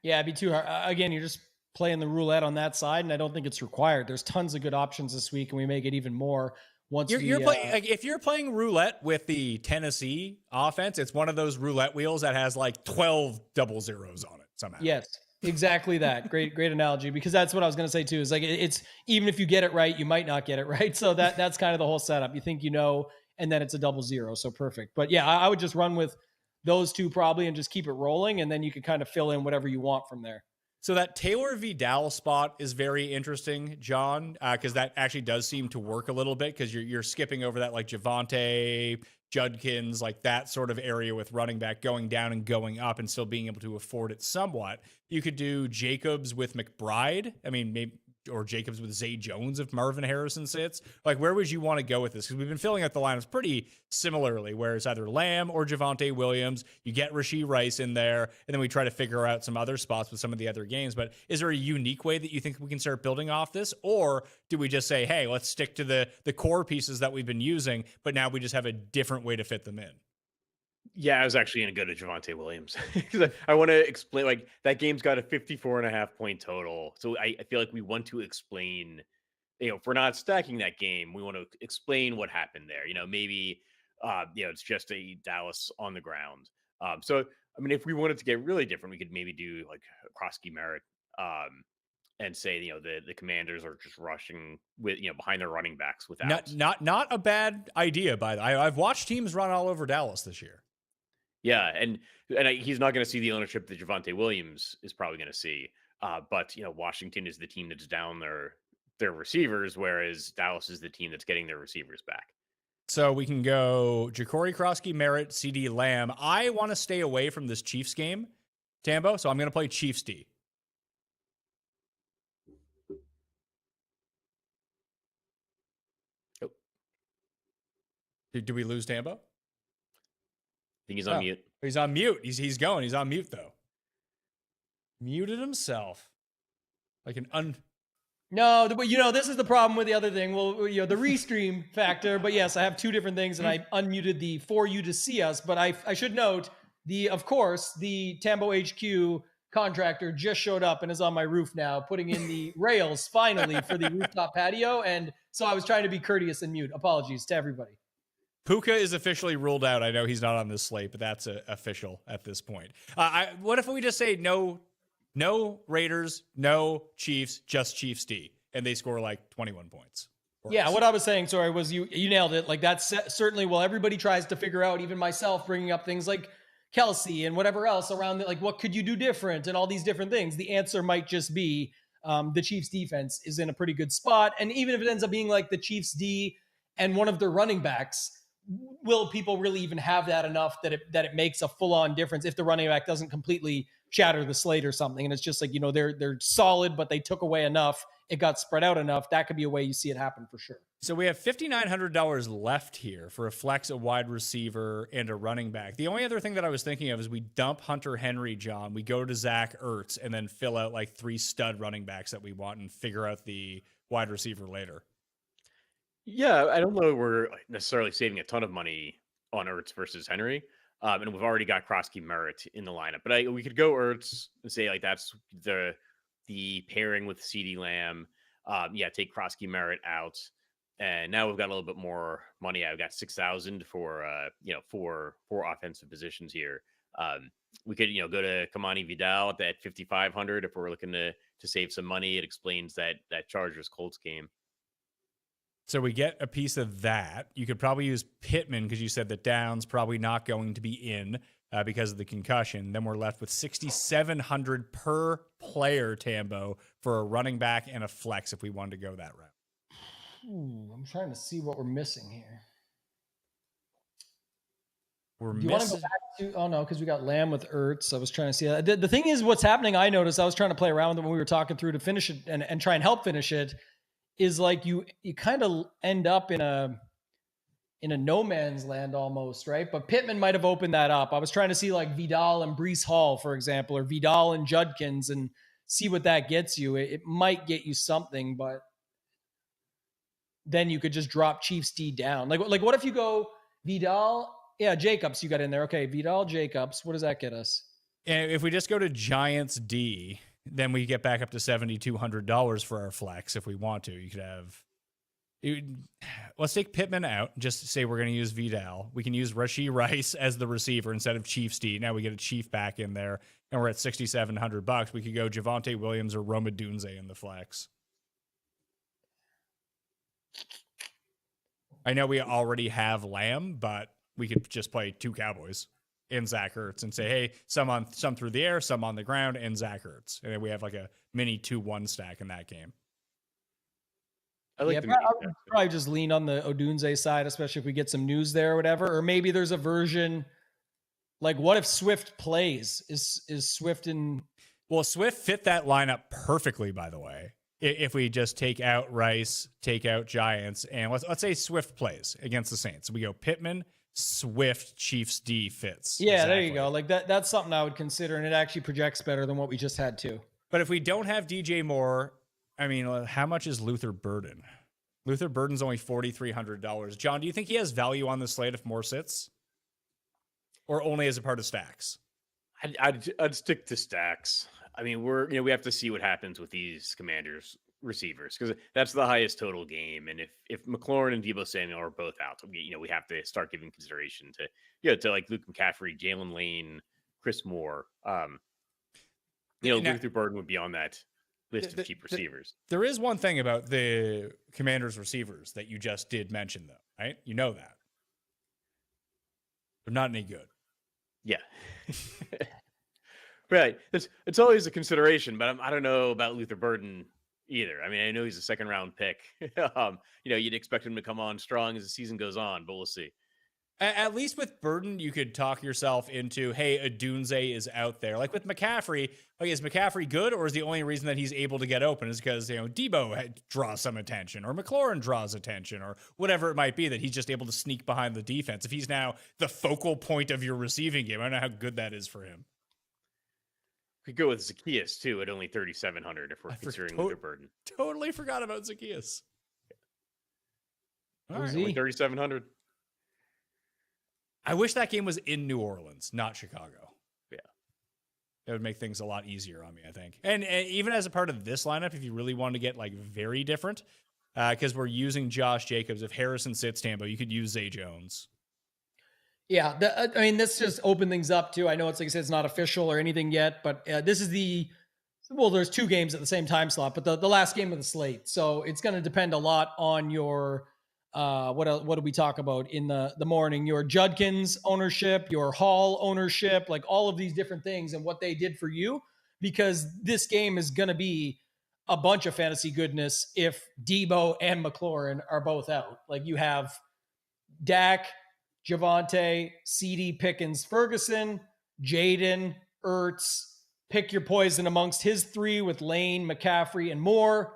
Yeah, it'd be too hard. Again, you're just playing the roulette on that side, and I don't think it's required. There's tons of good options this week, and we make it even more once you're playing. Like, if you're playing roulette with the Tennessee offense, it's one of those roulette wheels that has like 12 double zeros on it somehow. Yes, exactly that. Great analogy, because that's what I was going to say too. Is like it's even if you get it right, you might not get it right. So that's kind of the whole setup. You think and then it's a double zero. So perfect. But yeah, I would just run with those two probably and just keep it rolling, and then you can kind of fill in whatever you want from there. So that Taylor Vidal spot is very interesting, John, because that actually does seem to work a little bit, because you're skipping over that like Javonte, Judkins, like that sort of area with running back going down and going up and still being able to afford it somewhat. You could do Jacobs with McBride. I mean, maybe or Jacobs with Zay Jones if Marvin Harrison sits? Like, where would you want to go with this? Because we've been filling out the lineups pretty similarly, where it's either Lamb or Javonte Williams. You get Rashee Rice in there, and then we try to figure out some other spots with some of the other games. But is there a unique way that you think we can start building off this? Or do we just say, hey, let's stick to the core pieces that we've been using, but now we just have a different way to fit them in? Yeah, I was actually going to go to Javonte Williams because I want to explain, like, that game's got a 54.5-point total. So I feel like we want to explain, if we're not stacking that game, we want to explain what happened there. Maybe, it's just a Dallas on the ground. So, I mean, if we wanted to get really different, we could maybe do like Krosky Merritt and say, the Commanders are just rushing with, behind their running backs without. Not a bad idea, by the way. I've watched teams run all over Dallas this year. Yeah, and he's not going to see the ownership that Javonte Williams is probably going to see. But Washington is the team that's down their receivers, whereas Dallas is the team that's getting their receivers back. So we can go Ja'Cory Krosky, Merritt, CeeDee Lamb. I want to stay away from this Chiefs game, Tambo, so I'm going to play Chiefs D. Oh. Did we lose Tambo? I think he's on mute. He's on mute. He's going. He's on mute, though. Muted himself. Like an No, this is the problem with the other thing. Well, the restream factor. But yes, I have two different things, and I unmuted the for you to see us. But I should note of course, the Tambo HQ contractor just showed up and is on my roof now, putting in the rails finally for the rooftop patio. And so I was trying to be courteous and mute. Apologies to everybody. Puka is officially ruled out. I know he's not on this slate, but that's official at this point. What if we just say no Raiders, no Chiefs, just Chiefs D, and they score like 21 points? Yeah, what I was saying, sorry, was you nailed it. Like that's certainly, well, everybody tries to figure out, even myself, bringing up things like Kelsey and whatever else around it, like what could you do different and all these different things. The answer might just be the Chiefs defense is in a pretty good spot. And even if it ends up being like the Chiefs D and one of their running backs, will people really even have that enough that it makes a full-on difference if the running back doesn't completely shatter the slate or something? And it's just like, they're solid, but they took away enough. It got spread out enough. That could be a way you see it happen for sure. So we have $5,900 left here for a flex, a wide receiver, and a running back. The only other thing that I was thinking of is we dump Hunter Henry, John. We go to Zach Ertz and then fill out like 3 stud running backs that we want and figure out the wide receiver later. Yeah, I don't know we're necessarily saving a ton of money on Ertz versus Henry. And we've already got Krosky Merritt in the lineup. But we could go Ertz and say like that's the pairing with CeeDee Lamb. Take Krosky Merritt out. And now we've got a little bit more money. I've got 6,000 for four offensive positions here. We could go to Kamani Vidal at 5,500 if we're looking to save some money. It explains that Chargers Colts game. So we get a piece of that. You could probably use Pittman because you said that Downs probably not going to be in because of the concussion. Then we're left with 6,700 per player, Tambo, for a running back and a flex if we wanted to go that route. I'm trying to see what we're missing here. We're Do you want to missing. go back to? Oh no, because we got Lamb with Ertz. I was trying to see that. The thing is, what's happening? I noticed. I was trying to play around with it when we were talking through to finish it and try and help finish it. Is like you kind of end up in a no man's land almost, right? But Pittman might have opened that up. I was trying to see like Vidal and Breece Hall, for example, or Vidal and Judkins, and see what that gets you. It might get you something, but then you could just drop Chiefs D down. Like what if you go Vidal? Yeah, Jacobs you got in there. Okay, Vidal, Jacobs. What does that get us? And if we just go to Giants D, then we get back up to $7,200 for our flex if we want to. You could have, let's take Pittman out. Just say we're going to use Vidal. We can use Rashee Rice as the receiver instead of Chiefs D. Now we get a Chief back in there, and we're at $6,700. We could go Javonte Williams or Roma Dunze in the flex. I know we already have Lamb, but we could just play 2 Cowboys and Zach Ertz and say, hey, some through the air, some on the ground, and Zach Ertz. And then we have like a mini 2-1 stack in that game. I like I would probably just lean on the Odunze side, especially if we get some news there or whatever. Or maybe there's a version like, what if Swift plays? Is Swift in? Well, Swift fit that lineup perfectly, by the way. if we just take out Rice, take out Giants, and let's say Swift plays against the Saints. We go Pittman, Swift, Chiefs D fits. Yeah, there you go. Like that's something I would consider, and it actually projects better than what we just had too. But if we don't have DJ Moore, I mean, how much is Luther Burden? Luther Burden's only $4,300. John, do you think he has value on the slate if Moore sits, or only as a part of stacks? I'd stick to stacks. I mean, we have to see what happens with these Commanders receivers, because that's the highest total game. And if McLaurin and Deebo Samuel are both out, we have to start giving consideration to like Luke McCaffrey, Jalen Lane, Chris Moore. Luther Burden would be on that list of cheap receivers. There is one thing about the Commanders receivers that you just did mention, though, right? You know that they're not any good. Yeah. Right. It's always a consideration, but I don't know about Luther Burden either. I mean, I know he's a second round pick. You'd expect him to come on strong as the season goes on, but we'll see. At least with Burden, you could talk yourself into, hey, Adunze is out there. Like with McCaffrey, is McCaffrey good, or is the only reason that he's able to get open is because, Deebo draws some attention, or McLaurin draws attention, or whatever it might be, that he's just able to sneak behind the defense. If he's now the focal point of your receiving game, I don't know how good that is for him. Could go with Zacchaeus too at only 3,700 if we're considering Luther Burden. Totally forgot about Zacchaeus. All right, only 3,700. I wish that game was in New Orleans, not Chicago. Yeah, that would make things a lot easier on me, I think. And even as a part of this lineup, if you really want to get like very different, because we're using Josh Jacobs. If Harrison sits Tambo, you could use Zay Jones. Yeah, this just opened things up too. I know it's like I said, it's not official or anything yet, but this is there's two games at the same time slot, but the last game of the slate. So it's going to depend a lot on your, what do we talk about in the morning? Your Judkins ownership, your Hall ownership, like all of these different things and what they did for you, because this game is going to be a bunch of fantasy goodness if Deebo and McLaurin are both out. Like you have Dak, Javonte, CD, Pickens, Ferguson, Jaden, Ertz. Pick your poison amongst his three with Lane, McCaffrey, and Moore.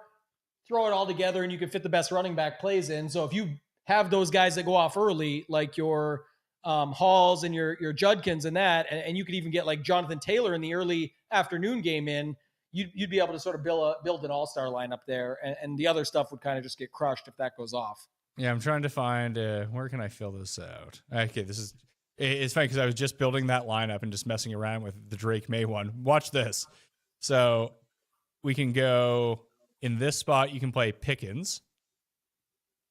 Throw it all together, and you can fit the best running back plays in. So if you have those guys that go off early, like your Halls and your Judkins and that, and you could even get like Jonathan Taylor in the early afternoon game in, you'd be able to sort of build an all-star lineup there, and the other stuff would kind of just get crushed if that goes off. Yeah, I'm trying to find where can I fill this out? Okay, it's funny because I was just building that lineup and just messing around with the Drake May one. Watch this. So we can go in this spot. You can play Pickens.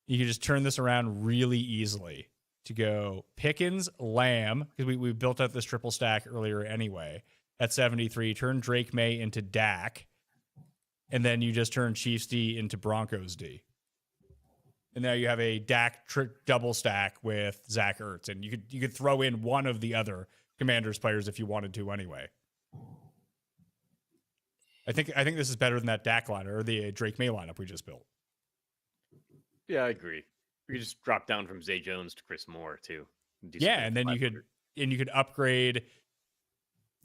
You can just turn this around really easily to go Pickens, Lamb, because we built out this triple stack earlier anyway at 73. Turn Drake May into Dak, and then you just turn Chiefs D into Broncos D. And now you have a Dak double stack with Zach Ertz, and you could throw in one of the other Commanders players if you wanted to anyway. I think this is better than that Dak lineup or the Drake May lineup we just built. Yeah, I agree. You just drop down from Zay Jones to Chris Moore too. Yeah, and then you could upgrade.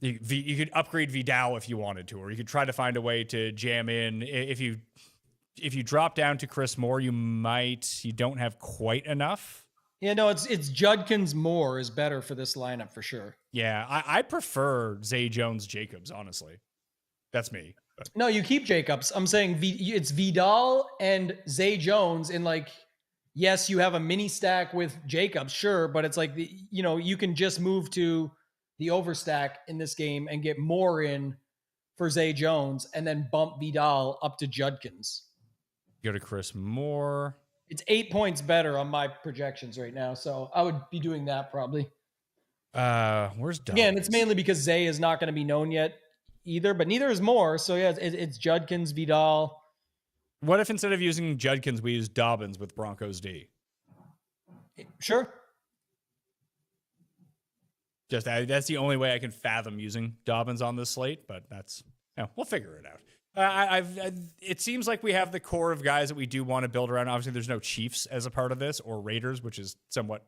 You could upgrade Vidal if you wanted to, or you could try to find a way to jam in if you drop down to Chris Moore, you don't have quite enough. Yeah, no, it's Judkins Moore is better for this lineup for sure. Yeah, I prefer Zay Jones Jacobs, honestly. That's me. But. No, you keep Jacobs. I'm saying it's Vidal and Zay Jones, and like, yes, you have a mini stack with Jacobs, sure, but it's like you can just move to the overstack in this game and get Moore in for Zay Jones, and then bump Vidal up to Judkins. Go to Chris Moore. It's 8 points better on my projections right now, so I would be doing that probably. Where's Dobbins? Again, it's mainly because Zay is not going to be known yet either, but neither is Moore. So yeah, it's Judkins, Vidal. What if instead of using Judkins, we use Dobbins with Broncos D? Sure. Just that's the only way I can fathom using Dobbins on this slate, but we'll figure it out. It seems like we have the core of guys that we do want to build around. Obviously, there's no Chiefs as a part of this or Raiders, which is somewhat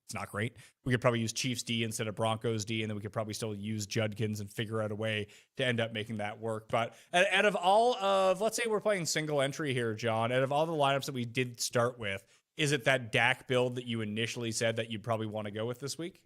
It's not great. We could probably use Chiefs D instead of Broncos D, and then we could probably still use Judkins and figure out a way to end up making that work. But out of all of, let's say we're playing single entry here, John, out of all the lineups that we did start with, is it that Dak build that you initially said that you'd probably want to go with this week?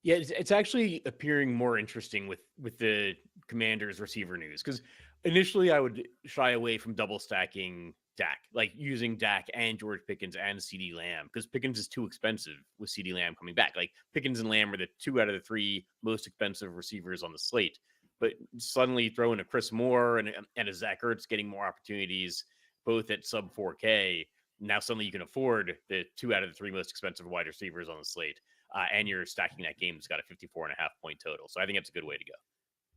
Yeah, it's actually appearing more interesting with the Commanders receiver news, because initially I would shy away from double stacking Dak, like using Dak and George Pickens and CeeDee Lamb, because Pickens is too expensive with CeeDee Lamb coming back. Like Pickens and Lamb are the 2 out of the 3 most expensive receivers on the slate. But suddenly throw in a Chris Moore and a Zach Ertz getting more opportunities, both at sub 4K. Now suddenly you can afford the 2 out of the 3 most expensive wide receivers on the slate. And you're stacking that game that's got a 54.5 point total. So I think that's a good way to go.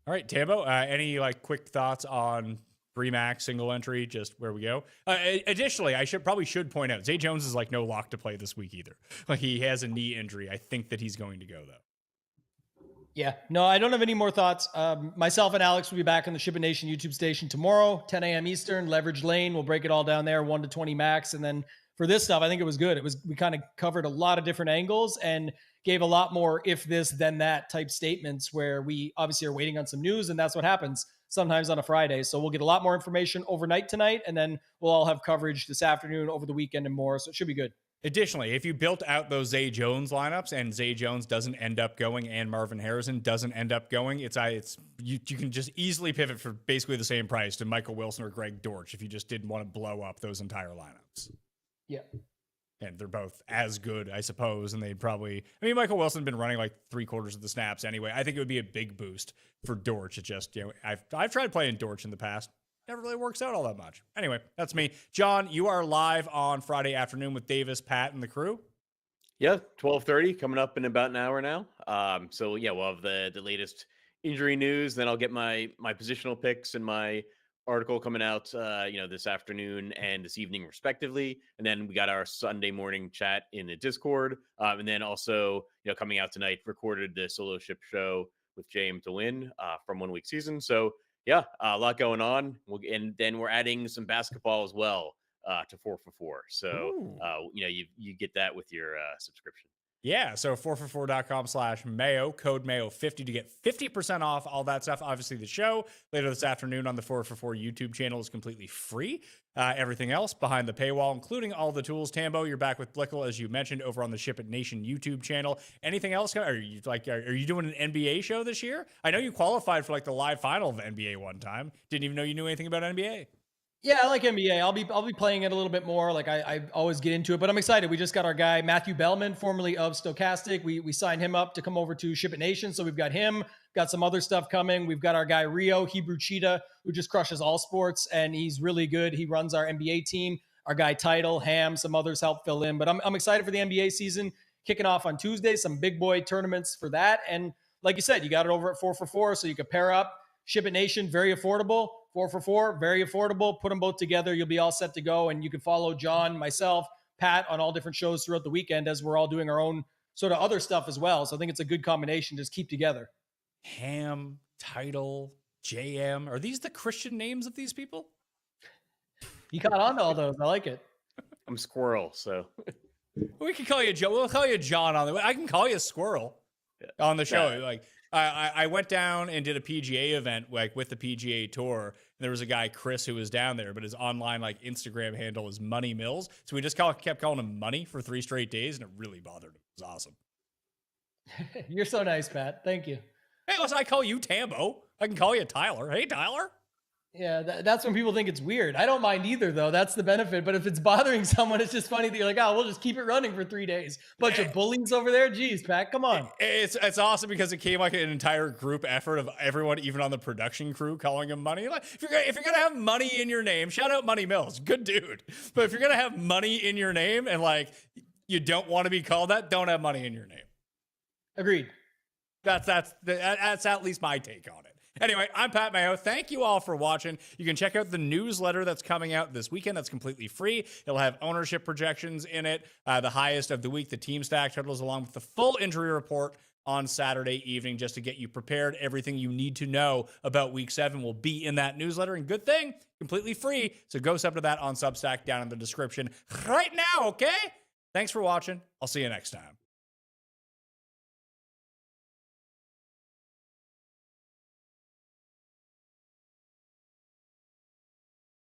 All right, Tambo, any like quick thoughts on 3-max single entry, just where we go? Additionally, I should point out, Zay Jones is like no lock to play this week either. Like he has a knee injury. I think that he's going to go though. Yeah, no, I don't have any more thoughts. Myself and Alex will be back on the Ship It Nation YouTube station tomorrow, 10 a.m. Eastern, Leverage Lane. We'll break it all down there, 1 to 20 max. And then for this stuff, I think it was good. We kind of covered a lot of different angles and gave a lot more if this, then that type statements, where we obviously are waiting on some news, and that's what happens sometimes on a Friday. So we'll get a lot more information overnight tonight, and then we'll all have coverage this afternoon, over the weekend, and more. So it should be good. Additionally, if you built out those Zay Jones lineups and Zay Jones doesn't end up going and Marvin Harrison doesn't end up going, you can just easily pivot for basically the same price to Michael Wilson or Greg Dortch if you just didn't want to blow up those entire lineups. Yeah. And they're both as good, I suppose. And Michael Wilson been running like 3/4 of the snaps anyway. I think it would be a big boost for Dortch. It just, I've tried playing Dortch in the past. Never really works out all that much. Anyway, that's me. John, you are live on Friday afternoon with Davis, Pat, and the crew. Yeah, 12:30 coming up in about an hour now. So yeah, we'll have the latest injury news. Then I'll get my positional picks and my article coming out, this afternoon and this evening, respectively. And then we got our Sunday morning chat in the Discord. And then also, coming out tonight, recorded the solo ship show with James to win from 1 week season. So yeah, a lot going on. And then we're adding some basketball as well to 4 for 4. So, you get that with your subscription. Yeah, so 4for4.com/Mayo, code Mayo50 to get 50% off all that stuff. Obviously, the show later this afternoon on the 4for4 YouTube channel is completely free. Everything else behind the paywall, including all the tools. Tambo, you're back with Blickle, as you mentioned, over on the Ship It Nation YouTube channel. Anything else? Are you doing an NBA show this year? I know you qualified for like the live final of NBA one time. Didn't even know you knew anything about NBA. Yeah, I like NBA. I'll be playing it a little bit more. Like I always get into it, but I'm excited. We just got our guy Matthew Bellman, formerly of Stochastic. We signed him up to come over to Ship It Nation. So we've got him, got some other stuff coming. We've got our guy Rio, Hebrew Cheetah, who just crushes all sports, and he's really good. He runs our NBA team. Our guy Title, Ham, some others help fill in. But I'm excited for the NBA season kicking off on Tuesday. Some big boy tournaments for that. And like you said, you got it over at 4for4, so you can pair up. Ship It Nation, very affordable. 4for4, very affordable. Put them both together. You'll be all set to go. And you can follow John, myself, Pat on all different shows throughout the weekend, as we're all doing our own sort of other stuff as well. So I think it's a good combination. Just keep together. Ham, Title, JM. Are these the Christian names of these people? You caught on to all those. I like it. I'm Squirrel, so We can call you Joe. We'll call you John on the. I can call you Squirrel on the show. Like I went down and did a PGA event like with the PGA Tour. And there was a guy, Chris, who was down there, but his online like Instagram handle is Money Mills. So we just kept calling him Money for 3 straight days, and it really bothered him. It was awesome. You're so nice, Pat. Thank you. Hey, listen, I call you Tambo. I can call you Tyler. Hey, Tyler. Yeah, that's when people think it's weird. I don't mind either, though. That's the benefit. But if it's bothering someone, it's just funny that you're like, oh, we'll just keep it running for 3 days. Bunch of bullies over there. Jeez, Pat, come on. It's awesome because it came like an entire group effort of everyone, even on the production crew, calling him Money. Like, if you're gonna have money in your name, shout out Money Mills, good dude. But if you're gonna have money in your name and like you don't want to be called that, don't have money in your name. Agreed. That's at least my take on it. Anyway, I'm Pat Mayo. Thank you all for watching. You can check out the newsletter that's coming out this weekend. That's completely free. It'll have ownership projections in it, the highest of the week, the team stack totals, along with the full injury report on Saturday evening, just to get you prepared. Everything you need to know about week 7 will be in that newsletter. And good thing, completely free. So go sub to that on Substack down in the description right now, okay? Thanks for watching. I'll see you next time.